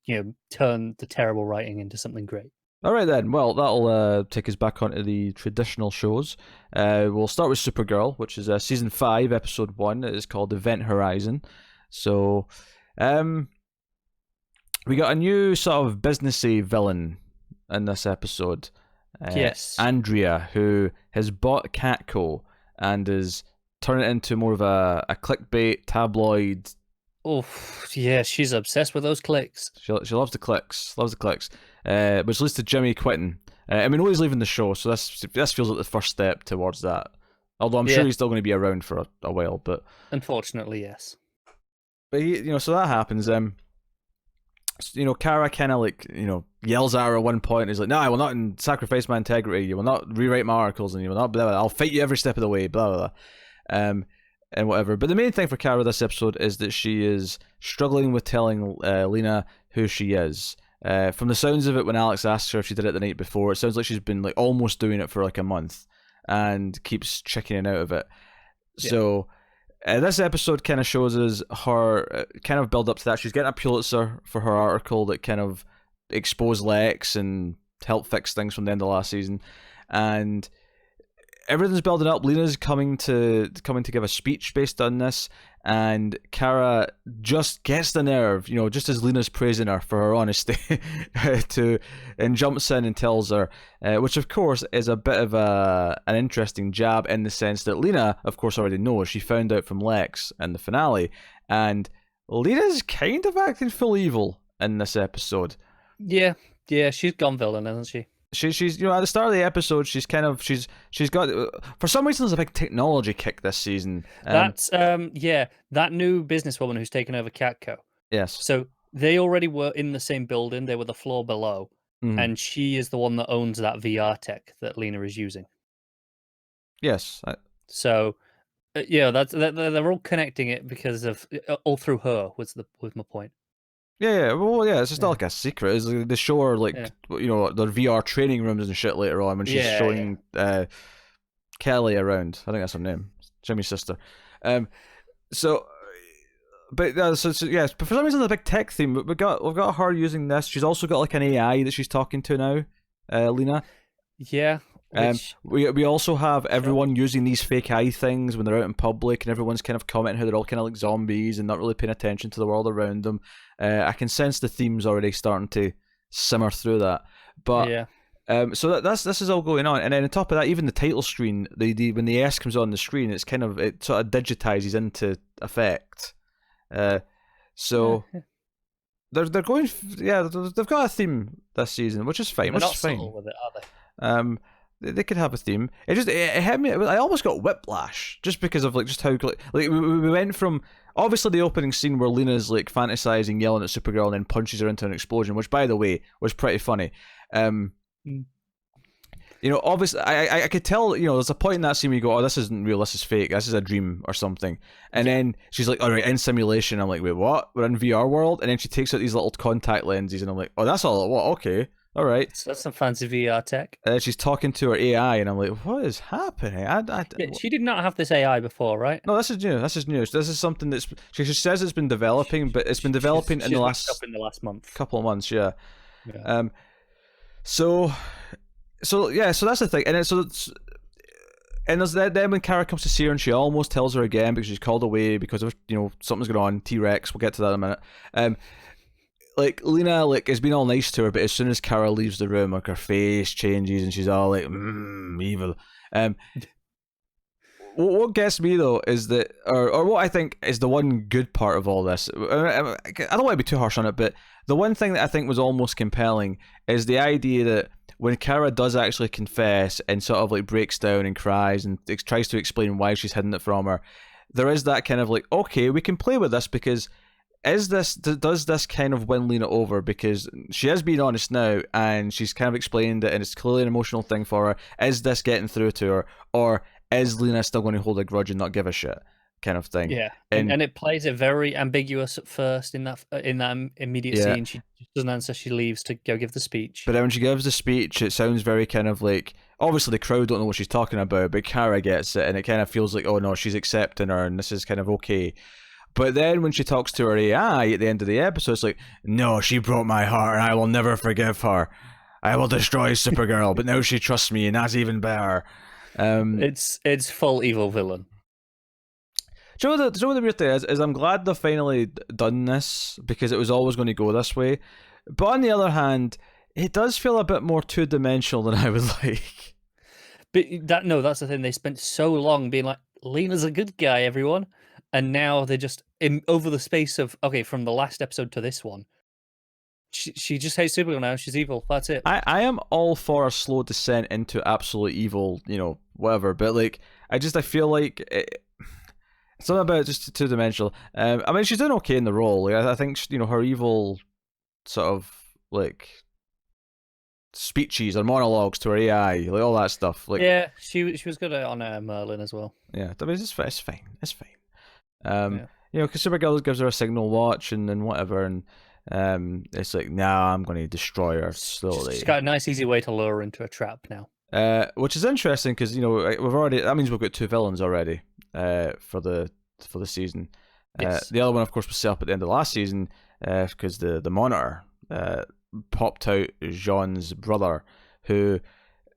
B: turn the terrible writing into something great.
A: All right then. Well, that'll take us back onto the traditional shows. We'll start with Supergirl, which is season 5, episode 1. It is called Event Horizon. So, we got a new sort of businessy villain in this episode.
B: Yes.
A: Andrea, who has bought Catco and is turning it into more of a clickbait tabloid.
B: Oh, yeah, she's obsessed with those clicks.
A: She loves the clicks, which leads to Jimmy quitting. I mean, he's leaving the show, so this feels like the first step towards that. Although I'm sure he's still going to be around for a while, but
B: unfortunately, yes.
A: But so that happens. Kara kind of yells at her at one point. He's like, "No, I will not sacrifice my integrity. You will not rewrite my articles, and you will not blah, blah, blah. I'll fight you every step of the way." Blah blah blah. And whatever. But the main thing for Kara this episode is that she is struggling with telling Lena who she is. From the sounds of it, when Alex asks her if she did it the night before, it sounds like she's been almost doing it for a month and keeps chickening out of it. Yeah. So this episode kind of shows us her kind of build up to that. She's getting a Pulitzer for her article that kind of exposed Lex and helped fix things from the end of last season, and everything's building up. Lena's coming to give a speech based on this, and Kara just gets the nerve, just as Lena's praising her for her honesty, and jumps in and tells her, which of course is a bit of an interesting jab in the sense that Lena, of course, already knows. She found out from Lex in the finale, and Lena's kind of acting full evil in this episode.
B: Yeah, she's gone villain, hasn't she?
A: She's at the start of the episode she's got for some reason there's a big technology kick this season.
B: That's that new businesswoman who's taken over Catco.
A: Yes.
B: So they already were in the same building. They were the floor below, and she is the one that owns that VR tech that Lena is using.
A: Yes.
B: So that's they're all connecting it because of all through her was my point.
A: Yeah. Well, yeah. It's just not like a secret. It's like they show her their VR training rooms and shit later on when she's showing Kelly around. I think that's her name, Jimmy's sister. But for some reason the big tech theme. We've got her using this. She's also got an AI that she's talking to now, Lena.
B: Yeah.
A: We also have everyone using these fake eye things when they're out in public, and everyone's kind of commenting how they're all kind of like zombies and not really paying attention to the world around them. I can sense the themes already starting to simmer through that. But so this is all going on, and then on top of that, even the title screen, when the S comes on the screen, it sort of digitizes into effect. So they're going, they've got a theme this season, which is fine.
B: They're not subtle with it, are they?
A: They could have a theme. It hit me. I almost got whiplash just because of just how we went from obviously the opening scene where Lena's fantasizing, yelling at Supergirl, and then punches her into an explosion, which by the way was pretty funny. Obviously I could tell. There's a point in that scene where you go, "Oh, this isn't real. This is fake. This is a dream or something." And then she's like, "All right, in simulation." I'm like, "Wait, what? We're in VR world?" And then she takes out these little contact lenses, and I'm like, "Oh, that's all. What? Okay." All right.
B: So that's some fancy VR tech.
A: She's talking to her AI, and I'm like, what is happening?
B: She did not have this AI before, right?
A: No, this is new. This is something that's... She says it's been developing, but it's been developing in the last
B: month.
A: Couple of months, yeah. So that's the thing. And there's then when Kara comes to see her, and she almost tells her again because she's called away because of something's going on. T-Rex. We'll get to that in a minute. Lena is being all nice to her, but as soon as Kara leaves the room, her face changes and she's all evil. What gets me though is that, or what I think is the one good part of all this. I don't want to be too harsh on it, but the one thing that I think was almost compelling is the idea that when Kara does actually confess and sort of breaks down and cries and tries to explain why she's hidden it from her, there is that kind of okay, we can play with this because. Does this kind of win Lena over because she is being honest now and she's kind of explained it and it's clearly an emotional thing for her? Is this getting through to her, or is Lena still going to hold a grudge and not give a shit kind of thing?
B: Yeah, and it plays it very ambiguous at first in that immediate scene. She doesn't answer. She leaves to go give the speech.
A: But then when she gives the speech, it sounds very kind of obviously the crowd don't know what she's talking about, but Kara gets it, and it kind of feels like, oh no, she's accepting her, and this is kind of okay. But then when she talks to her AI at the end of the episode, it's like, no, she broke my heart, and I will never forgive her. I will destroy Supergirl, but now she trusts me, and that's even better.
B: It's full evil villain.
A: Do you know what the weird thing is? I'm glad they've finally done this, because it was always going to go this way. But on the other hand, it does feel a bit more two-dimensional than I would like.
B: But that's the thing. They spent so long being like, Lena's a good guy, everyone. And now they're just, over the space of, from the last episode to this one, she just hates Supergirl now. She's evil. That's it.
A: I am all for a slow descent into absolute evil, whatever. But, like, I feel like... something about it just two-dimensional. I mean, she's doing okay in the role. Like, I think, her evil sort of, like, speeches or monologues to her AI, like, all that stuff. Like,
B: yeah, she was good on Merlin as well.
A: Yeah, I mean, it's fine. It's fine. Because Supergirl gives her a signal watch and whatever, and it's like, nah, I'm going to destroy her slowly.
B: She's got a nice, easy way to lure her into a trap now.
A: Which is interesting because that means we've got 2 villains already for the season.
B: Yes.
A: The other one, of course, was set up at the end of last season because the Monitor popped out Jean's brother, who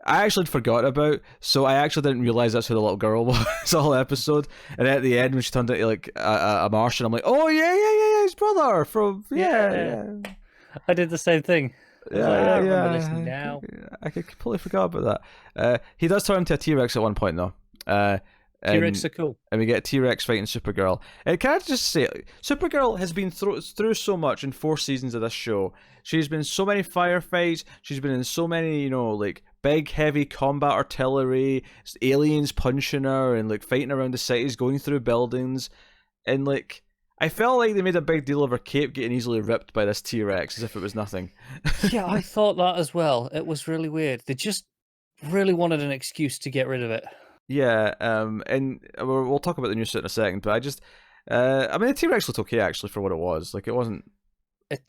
A: I actually forgot about. So I actually didn't realize that's who the little girl was the whole episode. And at the end, when she turned into like a Martian, I'm like, oh yeah, his brother from yeah.
B: I did the same thing. I remember this now.
A: I completely forgot about that. He does turn into a T-Rex at one point, though.
B: T-Rex are cool.
A: And we get T-Rex fighting Supergirl. And can I just say, Supergirl has been through so much in 4 seasons of this show. She's been in so many firefights. She's been in so many, like, big, heavy combat artillery, aliens punching her, and, like, fighting around the cities, going through buildings. And, like, I felt like they made a big deal of her cape getting easily ripped by this T-Rex as if it was nothing.
B: Yeah, I thought that as well. It was really weird. They just really wanted an excuse to get rid of it.
A: Yeah, and we'll talk about the new suit in a second, but I mean, the T-Rex looked okay, actually, for what it was. Like, it wasn't...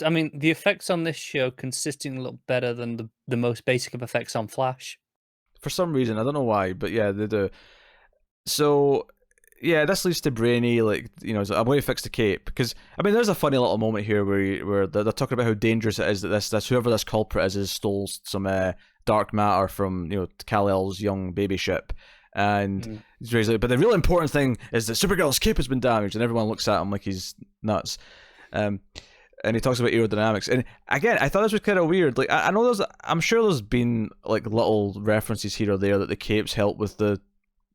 B: I mean, the effects on this show consistently look better than the most basic of effects on Flash.
A: For some reason, I don't know why, but yeah, they do. So... yeah, this leads to Brainy, like, I'm going to fix the cape. Because, I mean, there's a funny little moment here where they're talking about how dangerous it is that this whoever this culprit is stole some dark matter from, Kal-El's young baby ship. And he's like, but the real important thing is that Supergirl's cape has been damaged, and everyone looks at him like he's nuts. And he talks about aerodynamics. And again, I thought this was kind of weird. Like, I know I'm sure there's been, like, little references here or there that the capes help with the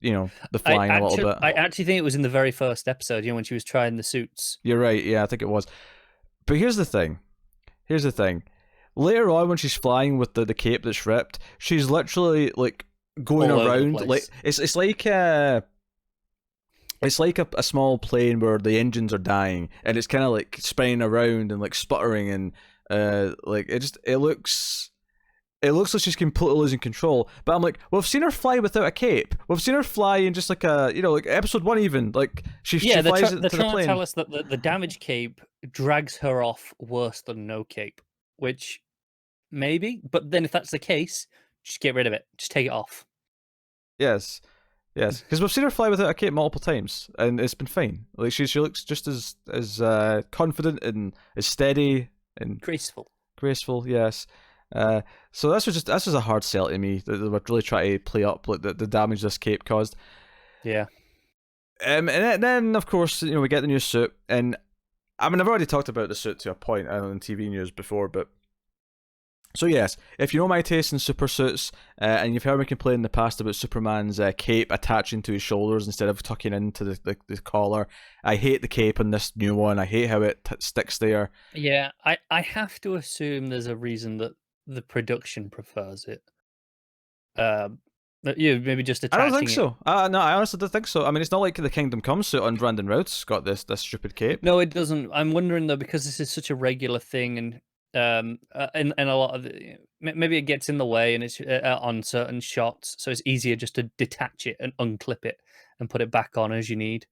A: flying a little bit.
B: I actually think it was in the very first episode, when she was trying the suits.
A: You're right, yeah, I think it was. But here's the thing. Later on, when she's flying with the cape that's ripped, she's literally, like, going around. Like, it's like a small plane where the engines are dying, and it's kind of like spinning around and like sputtering, and like it looks like she's completely losing control. But I'm like, we've seen her fly without a cape. We've seen her fly in just like like episode 1 even. Like she flies into the plane.
B: They're trying to tell us that the damaged cape drags her off worse than no cape, which maybe. But then if that's the case, just get rid of it. Just take it off.
A: Yes, because we've seen her fly without a cape multiple times, and it's been fine. Like she looks just as confident and as steady and
B: graceful.
A: Yes. So this was a hard sell to me. They were really trying to play up like the damage this cape caused.
B: Yeah.
A: And then of course we get the new suit, and I mean I've already talked about the suit to a point on TV news before, but. So yes, if you know my taste in super suits, and you've heard me complain in the past about Superman's cape attaching to his shoulders instead of tucking into the collar, I hate the cape on this new one. I hate how it sticks there.
B: Yeah, I have to assume there's a reason that the production prefers it. Maybe just attaching
A: I don't think so. No, I honestly don't think so. I mean, it's not like the Kingdom Come suit on Brandon Routh's got this stupid cape.
B: No, it doesn't. I'm wondering though, because this is such a regular thing, and and a lot of maybe it gets in the way, and it's on certain shots, so it's easier just to detach it and unclip it and put it back on as you need,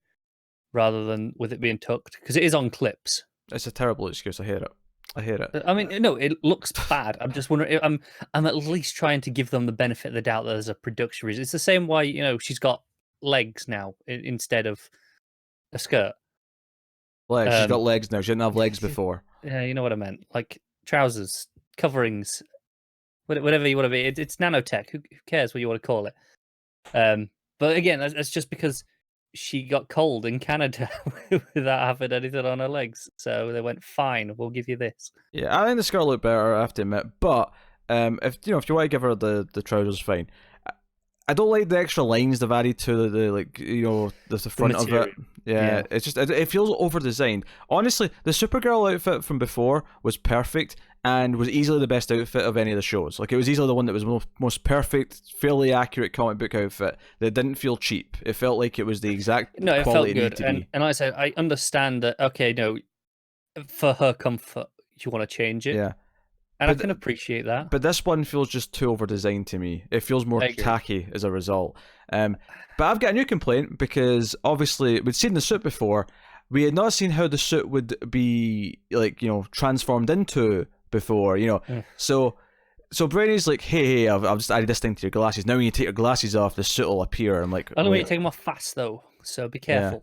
B: rather than with it being tucked, because it is on clips.
A: It's a terrible excuse. I hate it. I hate it.
B: I mean, no, it looks bad. I'm just wondering. I'm at least trying to give them the benefit of the doubt that there's a production reason. It's the same way she's got legs now instead of a skirt.
A: Legs. She's got
B: Um,
A: legs now. She didn't have legs before.
B: yeah, you know what I meant. Like trousers, coverings, whatever you want to be. It's nanotech. Who cares what you want to call it? But again, that's just because she got cold in Canada without having anything on her legs. So they went, fine, we'll give you this.
A: Yeah, I think the skirt looked better, I have to admit. But if you want to give her the trousers, fine. I don't like the extra lines they've added to the like the front of it. Yeah, it's just it feels over designed. Honestly, the Supergirl outfit from before was perfect and was easily the best outfit of any of the shows. Like it was easily the one that was most perfect, fairly accurate comic book outfit that didn't feel cheap. It felt like it was the exact
B: it felt
A: quality
B: good.
A: It needed to be.
B: And like I said, I understand that. Okay, no, for her comfort, you want to change it.
A: Yeah.
B: And I can appreciate that.
A: But this one feels just too over-designed to me. It feels more tacky as a result. But I've got a new complaint because obviously we'd seen the suit before. We had not seen how the suit would be transformed into before. So Brainy's like, hey, I've just added this thing to your glasses. Now when you take your glasses off, the suit will appear. I'm like,
B: only way you take them off fast though, so be careful.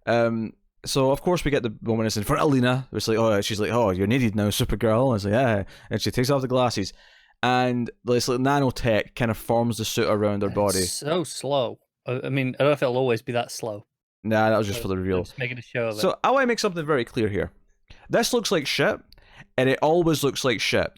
A: Yeah. So of course we get the moment it's in front of Lena. It's like, she's like, you're needed now, Supergirl. I was like, yeah, and she takes off the glasses, and this like nanotech kind of forms the suit around her body.
B: It's so slow. I mean, I don't know if it'll always be that slow.
A: Nah, that was just for the reveal.
B: Just making a show of it.
A: So I want to make something very clear here. This looks like shit, and it always looks like shit.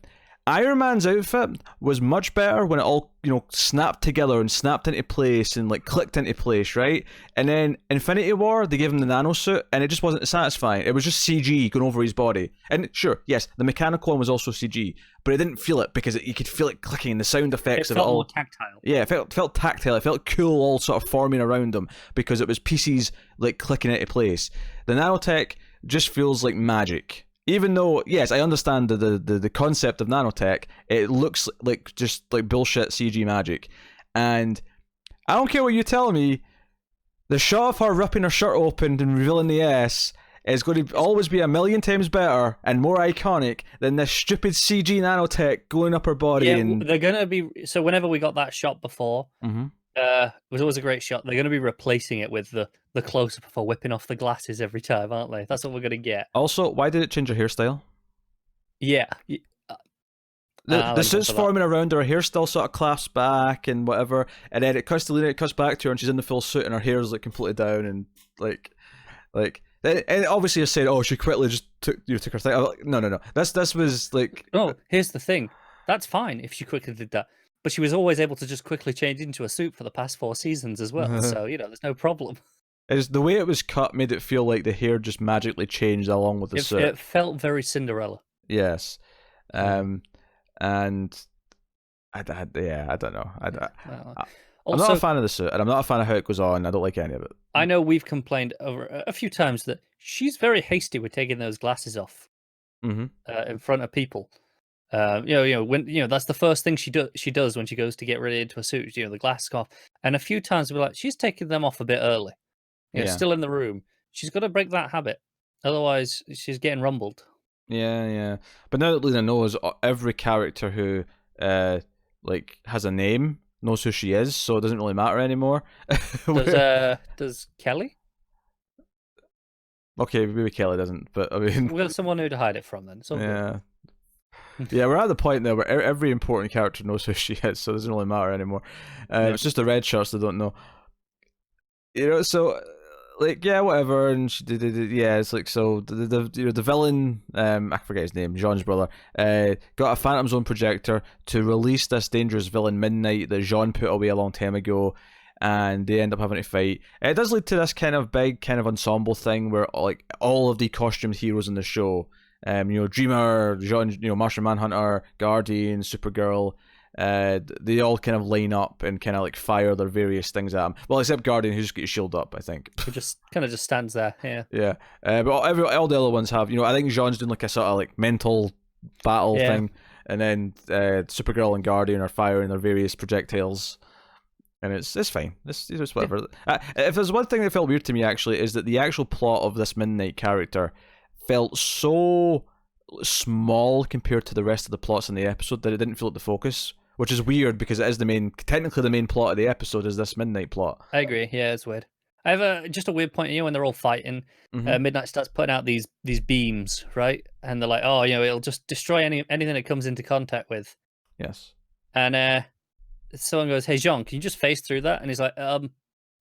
A: Iron Man's outfit was much better when it all, snapped together and snapped into place and like clicked into place, right? And then Infinity War, they gave him the nano suit and it just wasn't satisfying. It was just CG going over his body. And sure, yes, the mechanical one was also CG, but it didn't feel it because you could feel it clicking, the sound effects of it all.
B: It felt more tactile.
A: Yeah, it felt tactile. It felt cool, all sort of forming around him because it was pieces like clicking into place. The nanotech just feels like magic. Even though, yes, I understand the concept of nanotech, it looks like just like bullshit CG magic. And I don't care what you tell me, the shot of her ripping her shirt open and revealing the S is going to always be a million times better and more iconic than this stupid CG nanotech going up her body.
B: Yeah, they're going to be... So whenever we got that shot before, it was always a great shot. They're going to be replacing it with the close-up of her whipping off the glasses every time, aren't they? That's what we're going to get.
A: Also, why did it change her hairstyle?
B: Yeah.
A: The suit's forming around her hairstyle sort of clasps back and whatever, and then it cuts to Lena, it cuts back to her, and she's in the full suit, and her hair's like completely down, and like, and obviously I said, she quickly just took her thing. I'm like, no. This was like.
B: No, here's the thing. That's fine if she quickly did that. But she was always able to just quickly change into a suit for the past 4 seasons as well. So, there's no problem.
A: It's the way it was cut made it feel like the hair just magically changed along with the suit.
B: It felt very Cinderella.
A: Yes. And I don't know. I'm not a fan of the suit, and I'm not a fan of how it goes on. I don't like any of it.
B: I know we've complained over a few times that she's very hasty with taking those glasses off in front of people. When that's the first thing she does when she goes to get ready into a suit. The glasses off, and a few times we're like, she's taking them off a bit early. Still in the room. She's got to break that habit, otherwise she's getting rumbled.
A: Yeah. But now that Lena knows, every character who has a name knows who she is, so it doesn't really matter anymore.
B: Does Kelly?
A: Okay, maybe Kelly doesn't, but I mean,
B: we got someone who to hide it from then.
A: Yeah. Yeah, we're at the point now where every important character knows who she is, so it doesn't really matter anymore. It's just the red shirts they don't know. So whatever, and she did. Yeah, it's like so. The villain, I forget his name, Jean's brother, got a Phantom Zone projector to release this dangerous villain Midnight that Jean put away a long time ago, and they end up having to fight. It does lead to this kind of big kind of ensemble thing where like all of the costumed heroes in the show. Dreamer, Jean, Martian Manhunter, Guardian, Supergirl, they all kind of line up and kind of like fire their various things at him. Well, except Guardian, who just got his shield up, I think.
B: Who just kind of just stands there, yeah.
A: Yeah, but all the other ones have, I think Jean's doing like a sort of like mental battle thing, and then Supergirl and Guardian are firing their various projectiles. And it's fine. It's whatever. If there's one thing that felt weird to me, actually, is that the actual plot of this Midnight character felt so small compared to the rest of the plots in the episode, that it didn't feel like the focus, which is weird because it is technically the main plot of the episode is this midnight plot.
B: I agree. Yeah, it's weird. I have just a weird point here when they're all fighting. Midnight starts putting out these beams, right? And they're like, oh, it'll just destroy anything it comes into contact with.
A: Yes.
B: And someone goes, hey, Jean, can you just phase through that? And he's like, I'm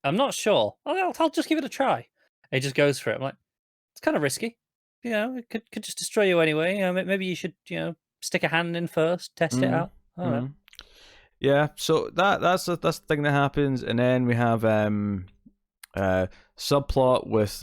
B: not sure. I'll just give it a try. And he just goes for it. I'm like, it's kind of risky. It could just destroy you anyway. Maybe you should, stick a hand in first, test it out. I don't know.
A: Yeah, so that's the thing that happens, and then we have subplot with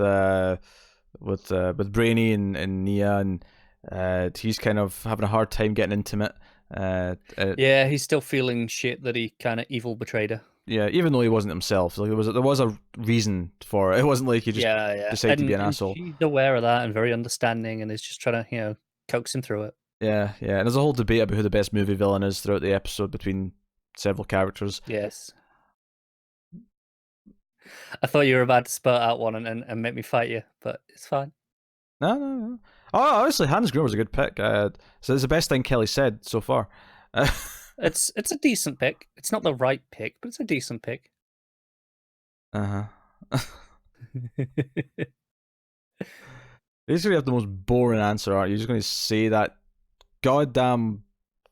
A: Brainy and Nia, and he's kind of having a hard time getting intimate.
B: Yeah, he's still feeling shit that he kind of evil betrayed her.
A: Yeah, even though he wasn't himself, like there was a reason for it. It wasn't like he just decided to be an asshole.
B: She's aware of that and very understanding, and is just trying to coax him through it.
A: Yeah. And there's a whole debate about who the best movie villain is throughout the episode between several characters.
B: Yes. I thought you were about to spurt out one and make me fight you, but it's fine.
A: No. Oh, honestly, Hans Gruber's a good pick. So it's the best thing Kelly said so far.
B: It's a decent pick. It's not the right pick, but it's a decent pick.
A: You're just gonna have the most boring answer, aren't you? You're just gonna say that goddamn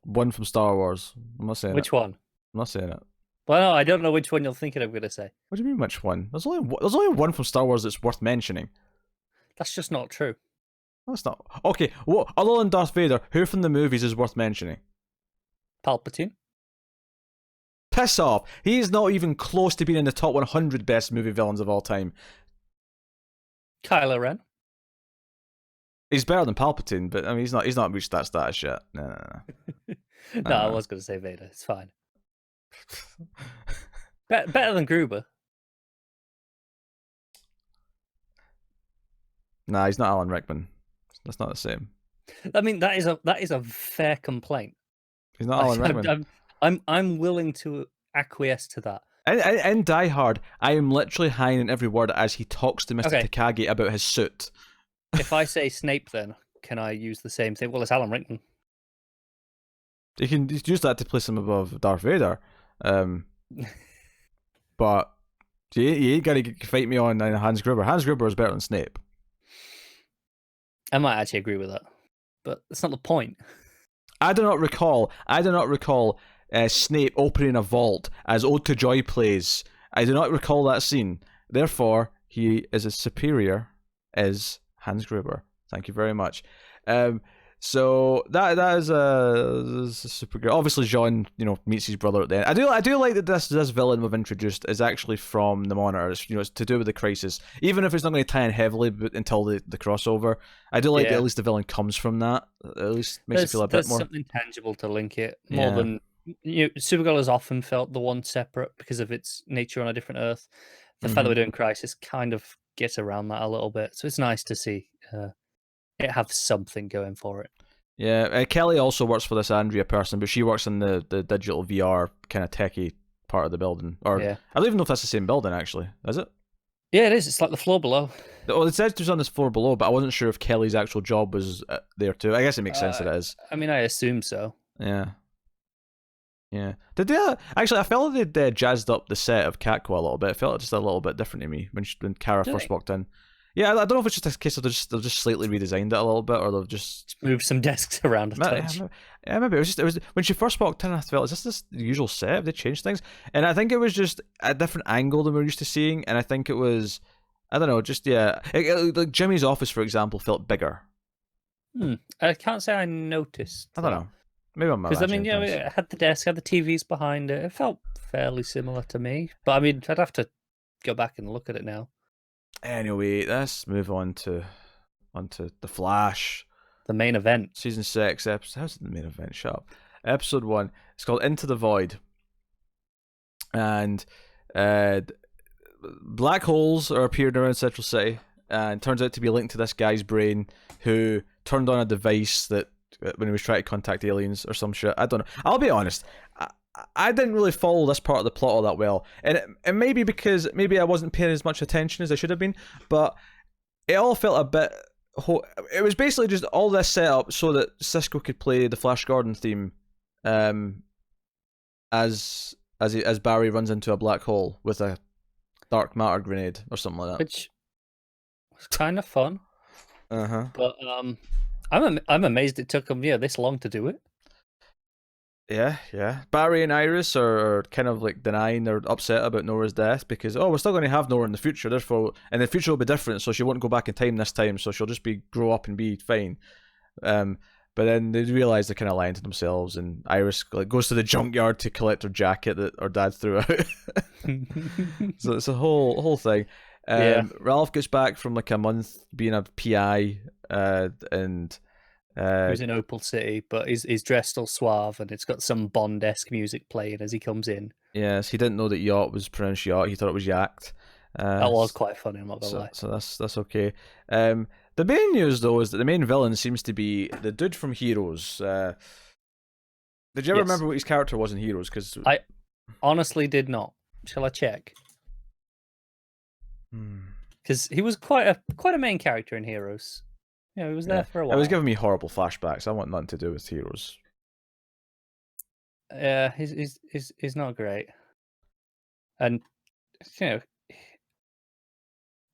A: one from Star Wars. I'm not saying
B: Which one?
A: I'm not saying it.
B: Well, no, I don't know which one you're thinking I'm gonna say.
A: What do you mean, which one? There's only one from Star Wars that's worth mentioning.
B: That's just not true.
A: No, it's not. Okay, what other than Darth Vader, who from the movies is worth mentioning?
B: Palpatine.
A: Piss off. He's not even close to being in the top 100 best movie villains of all time.
B: Kylo Ren.
A: He's better than Palpatine, but I mean, he's not reached that status yet. No.
B: No, I was going to say Vader. It's fine. Better than Gruber.
A: Nah, he's not Alan Rickman. That's not the same.
B: I mean, that is a fair complaint.
A: He's not Alan Rickman.
B: I'm willing to acquiesce to that.
A: In Die Hard, I am literally high in every word as he talks to Mr. Takagi about his suit.
B: If I say Snape, then can I use the same thing? Well, it's Alan Rickman.
A: You can use that to place him above Darth Vader, but you ain't gonna fight me on Hans Gruber. Hans Gruber is better than Snape.
B: I might actually agree with that, but that's not the point.
A: I do not recall Snape opening a vault as Ode to Joy plays. I do not recall that scene. Therefore, he is as superior as Hans Gruber. Thank you very much. So that is a Supergirl. Obviously, Jean, meets his brother at the end. I do like that this villain we've introduced is actually from the Monitor. It's to do with the Crisis, even if it's not going to tie in heavily until the crossover. I do like that at least the villain comes from that. At least makes it feel a bit more.
B: There's something tangible to link it more than Supergirl has often felt the one separate because of its nature on a different Earth. The fact that we're doing Crisis kind of gets around that a little bit, so it's nice to see it have something going for it.
A: Yeah, Kelly also works for this Andrea person, but she works in the digital VR kind of techie part of the building. Or I don't even know if that's the same building, actually. Is it?
B: Yeah, it is. It's like the floor below.
A: Well, it says it was on this floor below, but I wasn't sure if Kelly's actual job was there too. I guess it makes sense that it is.
B: I mean, I assume so.
A: Yeah. Did they actually? I felt like they jazzed up the set of Catco a little bit. It felt just a little bit different to me when Kara first walked in. Yeah, I don't know if it's just a case of they've just slightly redesigned it a little bit, or they've just
B: moved some desks around a touch.
A: Yeah, maybe it was when she first walked in. I felt, is this the usual set? Have they changed things? And I think it was just a different angle than we're used to seeing. And I think it was, I don't know, just like Jimmy's office, for example, felt bigger.
B: I can't say I noticed.
A: I don't know. Maybe I'm
B: because I mean, it had the desk, had the TVs behind it. It felt fairly similar to me, but I mean, I'd have to go back and look at it now.
A: Anyway, let's move on to The Flash.
B: The main event.
A: Season 6, episode... How's it the main event? Shut up. Episode 1. It's called Into the Void. And black holes are appearing around Central City, and turns out to be linked to this guy's brain who turned on a device that when he was trying to contact aliens or some shit. I don't know. I'll be honest. I didn't really follow this part of the plot all that well, and it may be because maybe I wasn't paying as much attention as I should have been, but it all felt a bit it was basically just all this set up so that Cisco could play the Flash Gordon theme, um, as Barry runs into a black hole with a dark matter grenade or something like that.
B: Which was kind of fun,
A: Uh-huh.
B: but I'm amazed it took them this long to do it.
A: Yeah. Barry and Iris are kind of like denying they're upset about Nora's death because we're still going to have Nora in the future, therefore, and the future will be different, so she won't go back in time this time, so she'll just grow up and be fine. But then they realize they're kind of lying to themselves, and Iris like goes to the junkyard to collect her jacket that her dad threw out. So it's a whole thing. Ralph gets back from like a month being a PI, and
B: He's in Opal City, but he's dressed all suave, and it's got some Bond-esque music playing as he comes in.
A: yes, he didn't know that yacht was pronounced yacht. He thought it was yacht.
B: That was quite funny, I'm not gonna lie.
A: So that's okay. The main news though is that the main villain seems to be the dude from Heroes. Did you ever remember what his character was in Heroes? Because
B: I honestly did not. Shall I check? Because he was quite a main character in Heroes. He was there for a while.
A: It was giving me horrible flashbacks. I want nothing to do with Heroes.
B: Yeah, he's not great. And Mohinder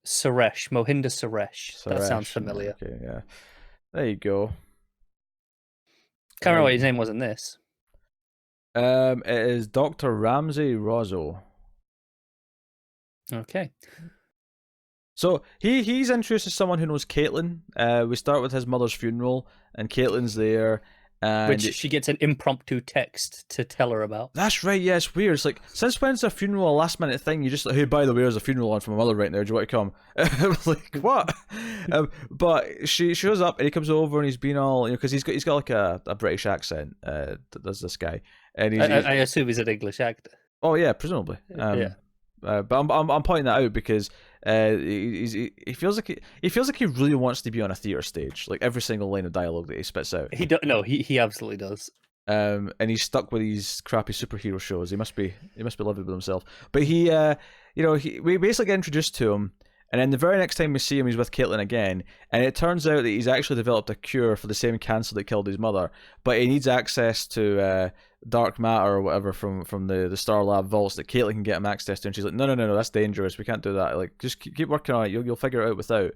B: Suresh. That sounds familiar.
A: Okay, yeah. There you go.
B: Can't remember what his name was in this.
A: It is Dr. Ramsey Rosso.
B: Okay.
A: So he's introduced as someone who knows Caitlin. We start with his mother's funeral, and Caitlin's there. And
B: which she gets an impromptu text to tell her about.
A: That's right, yeah, it's weird. It's like, since when's a funeral a last minute thing? You just like, hey, by the way, there's a funeral on for my mother right now. Do you want to come? I was like, what? But she shows up and he comes over and he's been all, because he's got like a British accent. Does this guy? And
B: I assume he's an English actor.
A: Oh yeah, presumably.
B: Yeah.
A: But I'm pointing that out because he feels like he really wants to be on a theater stage, like every single line of dialogue that he spits out.
B: He absolutely does.
A: And he's stuck with these crappy superhero shows. He must be living with himself. But we basically get introduced to him, and then the very next time we see him, he's with Caitlin again, and it turns out that he's actually developed a cure for the same cancer that killed his mother, but he needs access to dark matter or whatever from the Star Lab vaults that Caitlin can get him access to, and she's like, no, that's dangerous. We can't do that. Like, just keep working on it. You'll figure it out without.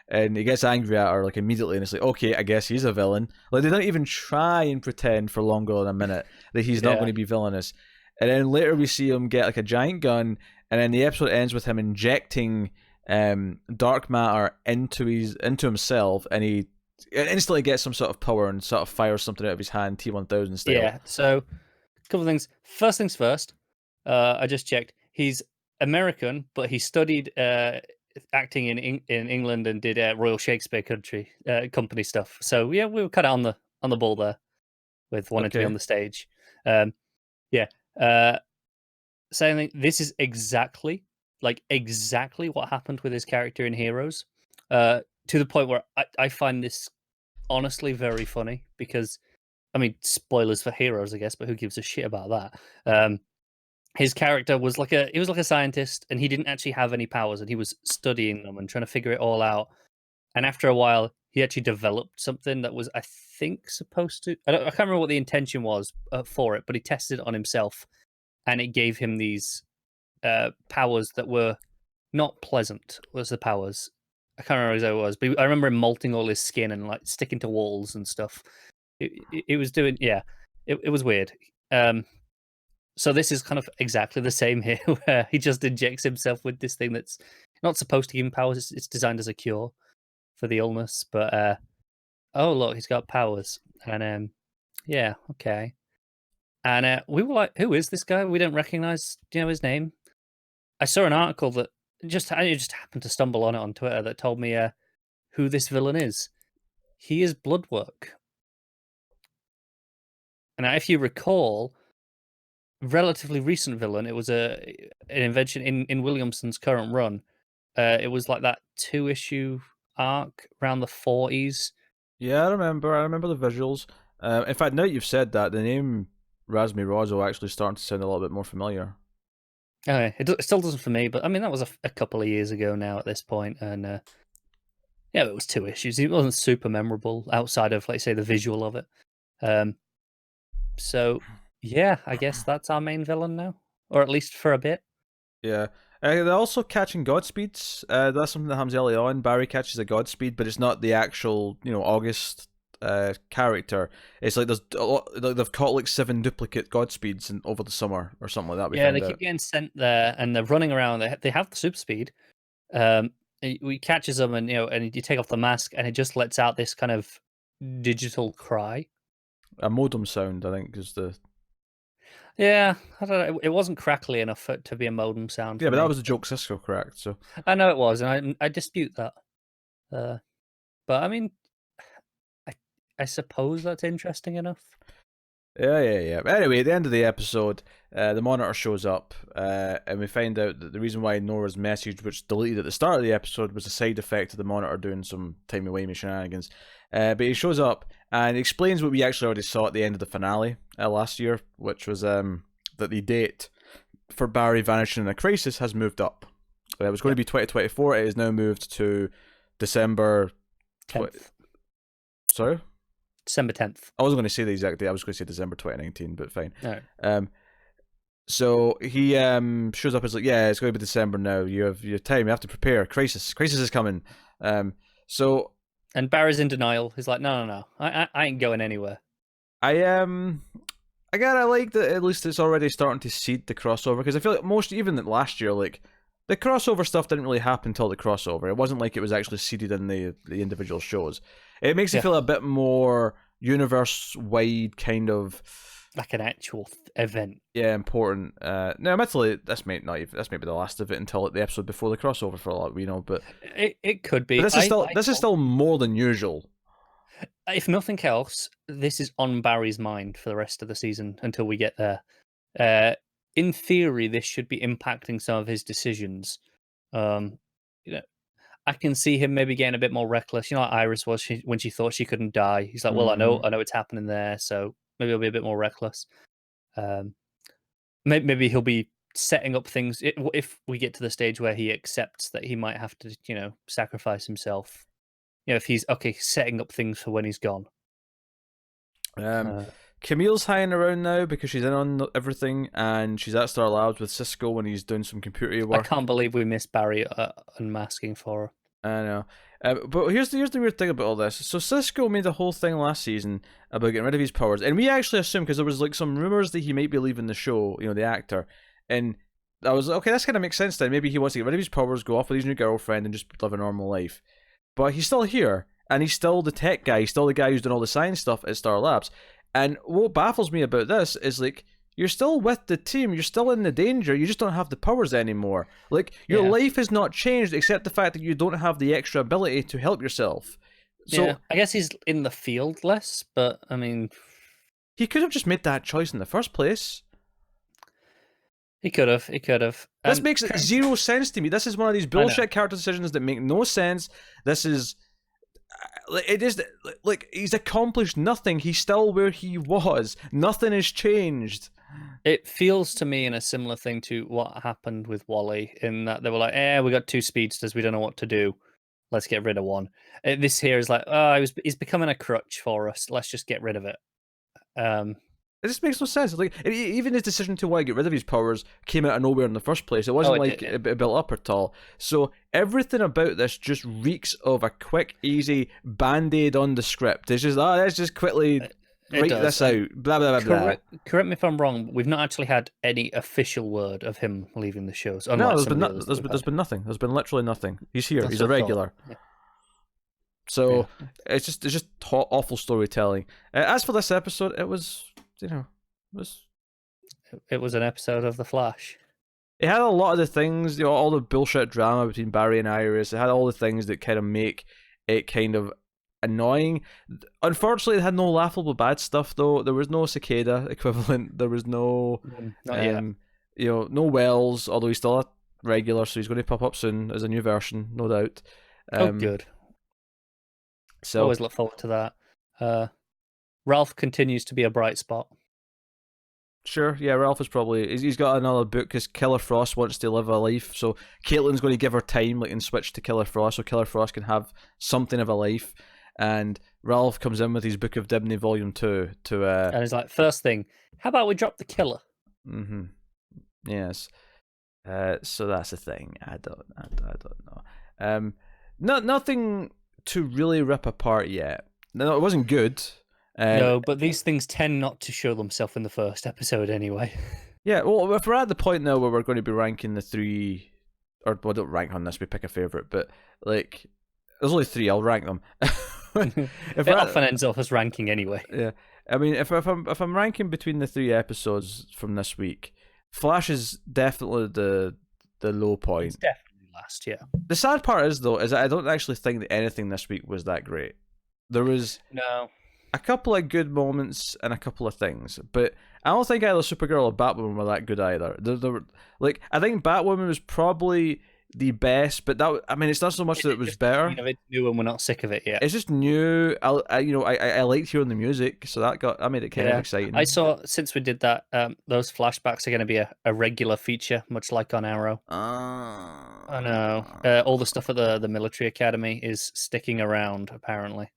A: And he gets angry at her like immediately, and it's like, okay, I guess he's a villain. Like, they don't even try and pretend for longer than a minute that he's not going to be villainous. And then later we see him get like a giant gun, and then the episode ends with him injecting dark matter into himself, and he instantly gets some sort of power and sort of fires something out of his hand, T-1000 style.
B: Yeah. So, a couple of things. First things first. I just checked. He's American, but he studied acting in England and did Royal Shakespeare Company stuff. So yeah, we were kind of on the ball there with wanting to be on the stage. Saying this is exactly what happened with his character in Heroes, to the point where I find this honestly very funny because, I mean, spoilers for Heroes, I guess, but who gives a shit about that? His character was like a scientist, and he didn't actually have any powers, and he was studying them and trying to figure it all out. And after a while, he actually developed something that was, I think, supposed to. I can't remember what the intention was for it, but he tested it on himself, and it gave him these powers that were not pleasant. Was the powers? I can't remember exactly what it was, but I remember him molting all his skin and like sticking to walls and stuff. It was doing, it was weird. So this is kind of exactly the same here, where he just injects himself with this thing that's not supposed to give him powers. It's designed as a cure for the illness, but oh look, he's got powers, and okay. And we were like, who is this guy? We don't recognize, do you know his name? I saw an article that I just happened to stumble on it on Twitter that told me who this villain is. He is Bloodwork. And if you recall, relatively recent villain, it was an invention in Williamson's current run. It was like that 2-issue arc around the 40s.
A: Yeah, I remember the visuals. In fact, now that you've said that, the name Razmi Rosso actually starting to sound a little bit more familiar.
B: Okay, it still doesn't for me, but I mean that was a couple of years ago now at this point, and Yeah, it was 2 issues. It wasn't super memorable outside of, like, say, the visual of it. Um, so yeah, I guess that's our main villain now, or at least for a bit.
A: Yeah. They're also catching Godspeeds. That's something that happens early on. Barry catches a Godspeed, but it's not the actual, August character. It's like there's a lot, like they've caught like 7 duplicate Godspeeds over the summer or something like that. We
B: Yeah, they
A: found
B: keep
A: out.
B: getting sent there, and they're running around. They have the super speed. He catches them, and and you take off the mask, and it just lets out this kind of digital cry.
A: A modem sound, I think, is the.
B: Yeah, I don't know. It wasn't crackly enough for it to be a modem sound
A: Yeah,
B: for
A: but that
B: me.
A: was the joke Cisco cracked. So
B: I know it was, and I dispute that. Uh, but I mean, I I suppose that's interesting enough.
A: yeah. Anyway, at the end of the episode, the monitor shows up, and we find out that the reason why Nora's message, which deleted at the start of the episode, was a side effect of the monitor doing some timey-wimey shenanigans. But he shows up and explains what we actually already saw at the end of the finale last year, which was that the date for Barry vanishing in a crisis has moved up. It was going to be 2024. It is now moved to December
B: 10th.
A: Sorry?
B: December 10th.
A: I wasn't going to say the exact date. I was going to say December 2019, but fine.
B: No.
A: So he shows up as like, yeah, it's going to be December now. You have your time. You have to prepare. Crisis is coming. So
B: And Barry's in denial. He's like, no. I ain't going anywhere.
A: Again, I like that at least it's already starting to seed the crossover, because I feel like even last year, like the crossover stuff didn't really happen until the crossover. It wasn't like it was actually seeded in the individual shows. It makes it feel a bit more universe-wide, kind of
B: like an actual event.
A: Yeah, important. Now, admittedly, this may be the last of it until the episode before the crossover, for all we know. But
B: it could be.
A: But this is still more than usual.
B: If nothing else, this is on Barry's mind for the rest of the season until we get there. In theory, this should be impacting some of his decisions. I can see him maybe getting a bit more reckless. You know, like Iris was when she thought she couldn't die. He's like, well, I know it's happening there, so maybe he'll be a bit more reckless. Maybe he'll be setting up things if we get to the stage where he accepts that he might have to, sacrifice himself. If he's setting up things for when he's gone.
A: Camille's hanging around now because she's in on everything, and she's at Star Labs with Cisco when he's doing some computer work.
B: I can't believe we missed Barry unmasking for her.
A: I know. But here's the weird thing about all this. So Cisco made a whole thing last season about getting rid of his powers, and we actually assumed, because there was like some rumors that he might be leaving the show, the actor, and I was like, okay, that's kind of makes sense then. Maybe he wants to get rid of his powers, go off with his new girlfriend, and just live a normal life. But he's still here, and he's still the tech guy. He's still the guy who's doing all the science stuff at Star Labs. And what baffles me about this is, like, you're still with the team, you're still in the danger, you just don't have the powers anymore. Like, your life has not changed except the fact that you don't have the extra ability to help yourself. So
B: I guess he's in the field less, but I mean,
A: he could have just made that choice in the first place.
B: He could have.
A: This makes zero sense to me. This is one of these bullshit character decisions that make no sense. This is... It is like he's accomplished nothing. He's still where he was. Nothing has changed.
B: It feels to me in a similar thing to what happened with Wally, in that they were like, we got 2 speedsters, we don't know what to do. Let's get rid of one. This here is like, he's becoming a crutch for us. Let's just get rid of it.
A: It just makes no sense. Like, even his decision to why get rid of his powers came out of nowhere in the first place. It wasn't it built up at all. So everything about this just reeks of a quick, easy band-aid on the script. It's just, let's just quickly write this out. Blah, blah, blah, blah.
B: Correct me if I'm wrong. We've not actually had any official word of him leaving the show.
A: No, there's been nothing. There's been literally nothing. He's here. He's a regular. Yeah. So it's just awful storytelling. As for this episode, it was...
B: It was an episode of The Flash.
A: It had a lot of the things, all the bullshit drama between Barry and Iris. It had all the things that kind of make it kind of annoying. Unfortunately, it had no laughable bad stuff, though. There was no Cicada equivalent. There was no, no Wells, although he's still a regular, so he's going to pop up soon as a new version, no doubt.
B: Good. So always look forward to that. Ralph continues to be a bright spot.
A: Sure, yeah, Ralph is probably he's got another book because Killer Frost wants to live a life, so Caitlin's going to give her time, like, and switch to Killer Frost, so Killer Frost can have something of a life, and Ralph comes in with his Book of Dibney Volume 2 to
B: And he's like, first thing, how about we drop the killer?
A: Yes. So that's the thing. I don't know. Nothing to really rip apart yet. No, it wasn't good.
B: No, but these things tend not to show themselves in the first episode anyway.
A: Yeah, well, if we're at the point now where we're going to be ranking the three, or well, don't rank on this, we pick a favorite, but like, there's only three. I'll rank them.
B: It often ends up as ranking anyway.
A: Yeah, I mean, if I'm ranking between the three episodes from this week, Flash is definitely the low point.
B: It's definitely last, yeah.
A: The sad part is that I don't actually think that anything this week was that great. There was a couple of good moments and a couple of things, but I don't think either Supergirl or Batwoman were that good either. I think Batwoman was probably the best, but it's not so much that it was better.
B: It's new and we're not sick of it yet.
A: It's just new. I liked hearing the music, so that made it kind of exciting.
B: I saw, since we did that, those flashbacks are going to be a regular feature, much like on Arrow. I know. All the stuff at the military academy is sticking around, apparently.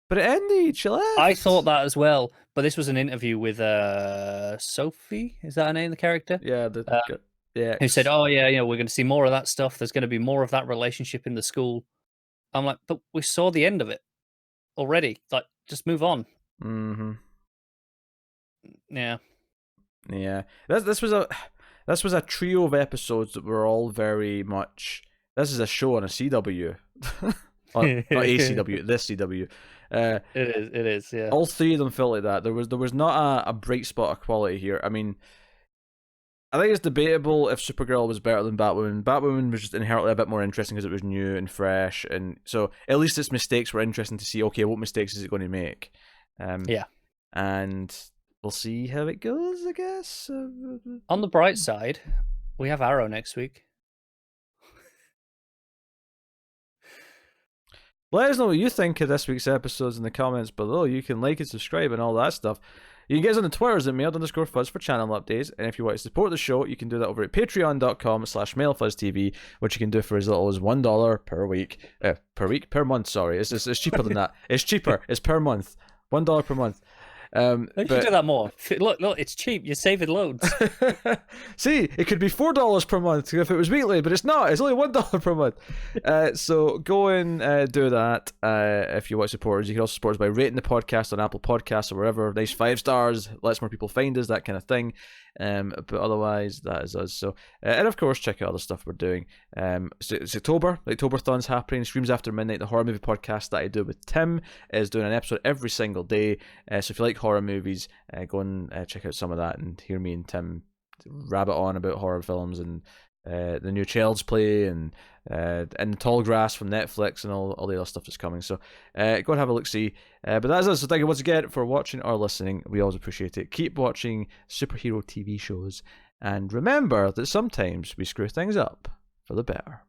A: But it ended. She left.
B: I thought that as well, but this was an interview with Sophie. Is that her name, the character?
A: Yeah.
B: Who said, "Oh yeah, we're going to see more of that stuff. There's going to be more of that relationship in the school." I'm like, but we saw the end of it already. Like, just move on. Yeah.
A: This was a trio of episodes that were all very much. This is a show on a CW, not ACW. This CW.
B: It is. Yeah.
A: All three of them felt like that. There was not a bright spot of quality here. I mean, I think it's debatable if Supergirl was better than Batwoman. Batwoman was just inherently a bit more interesting because it was new and fresh, and so at least its mistakes were interesting to see. Okay, what mistakes is it going to make?
B: Yeah.
A: And we'll see how it goes, I guess.
B: On the bright side, we have Arrow next week.
A: Let us know what you think of this week's episodes in the comments below. You can like and subscribe and all that stuff. You can get us on the Twitters at mailed_fuzz for channel updates, and if you want to support the show, you can do that over at patreon.com/mailfuzztv, which you can do for as little as $1 per month. Sorry, it's cheaper than that. It's cheaper. It's per month. $1 per month.
B: You should do that more. Look, it's cheap. You're saving loads.
A: See, it could be $4 per month if it was weekly, but it's not. It's only $1 per month. So go and do that if you want to support us. You can also support us by rating the podcast on Apple Podcasts or wherever. Nice 5 stars, lets more people find us, that kind of thing. But otherwise, that is us. So, and of course, check out all the stuff we're doing. It's October. The October-thon's happening. Streams After Midnight, the horror movie podcast that I do with Tim, is doing an episode every single day. So if you like horror movies, go and check out some of that and hear me and Tim rabbit on about horror films and the new Child's Play and the Tall Grass from Netflix and all the other stuff that's coming. So go and have a look-see. But that's us. So thank you once again for watching or listening. We always appreciate it. Keep watching superhero TV shows. And remember that sometimes we screw things up for the better.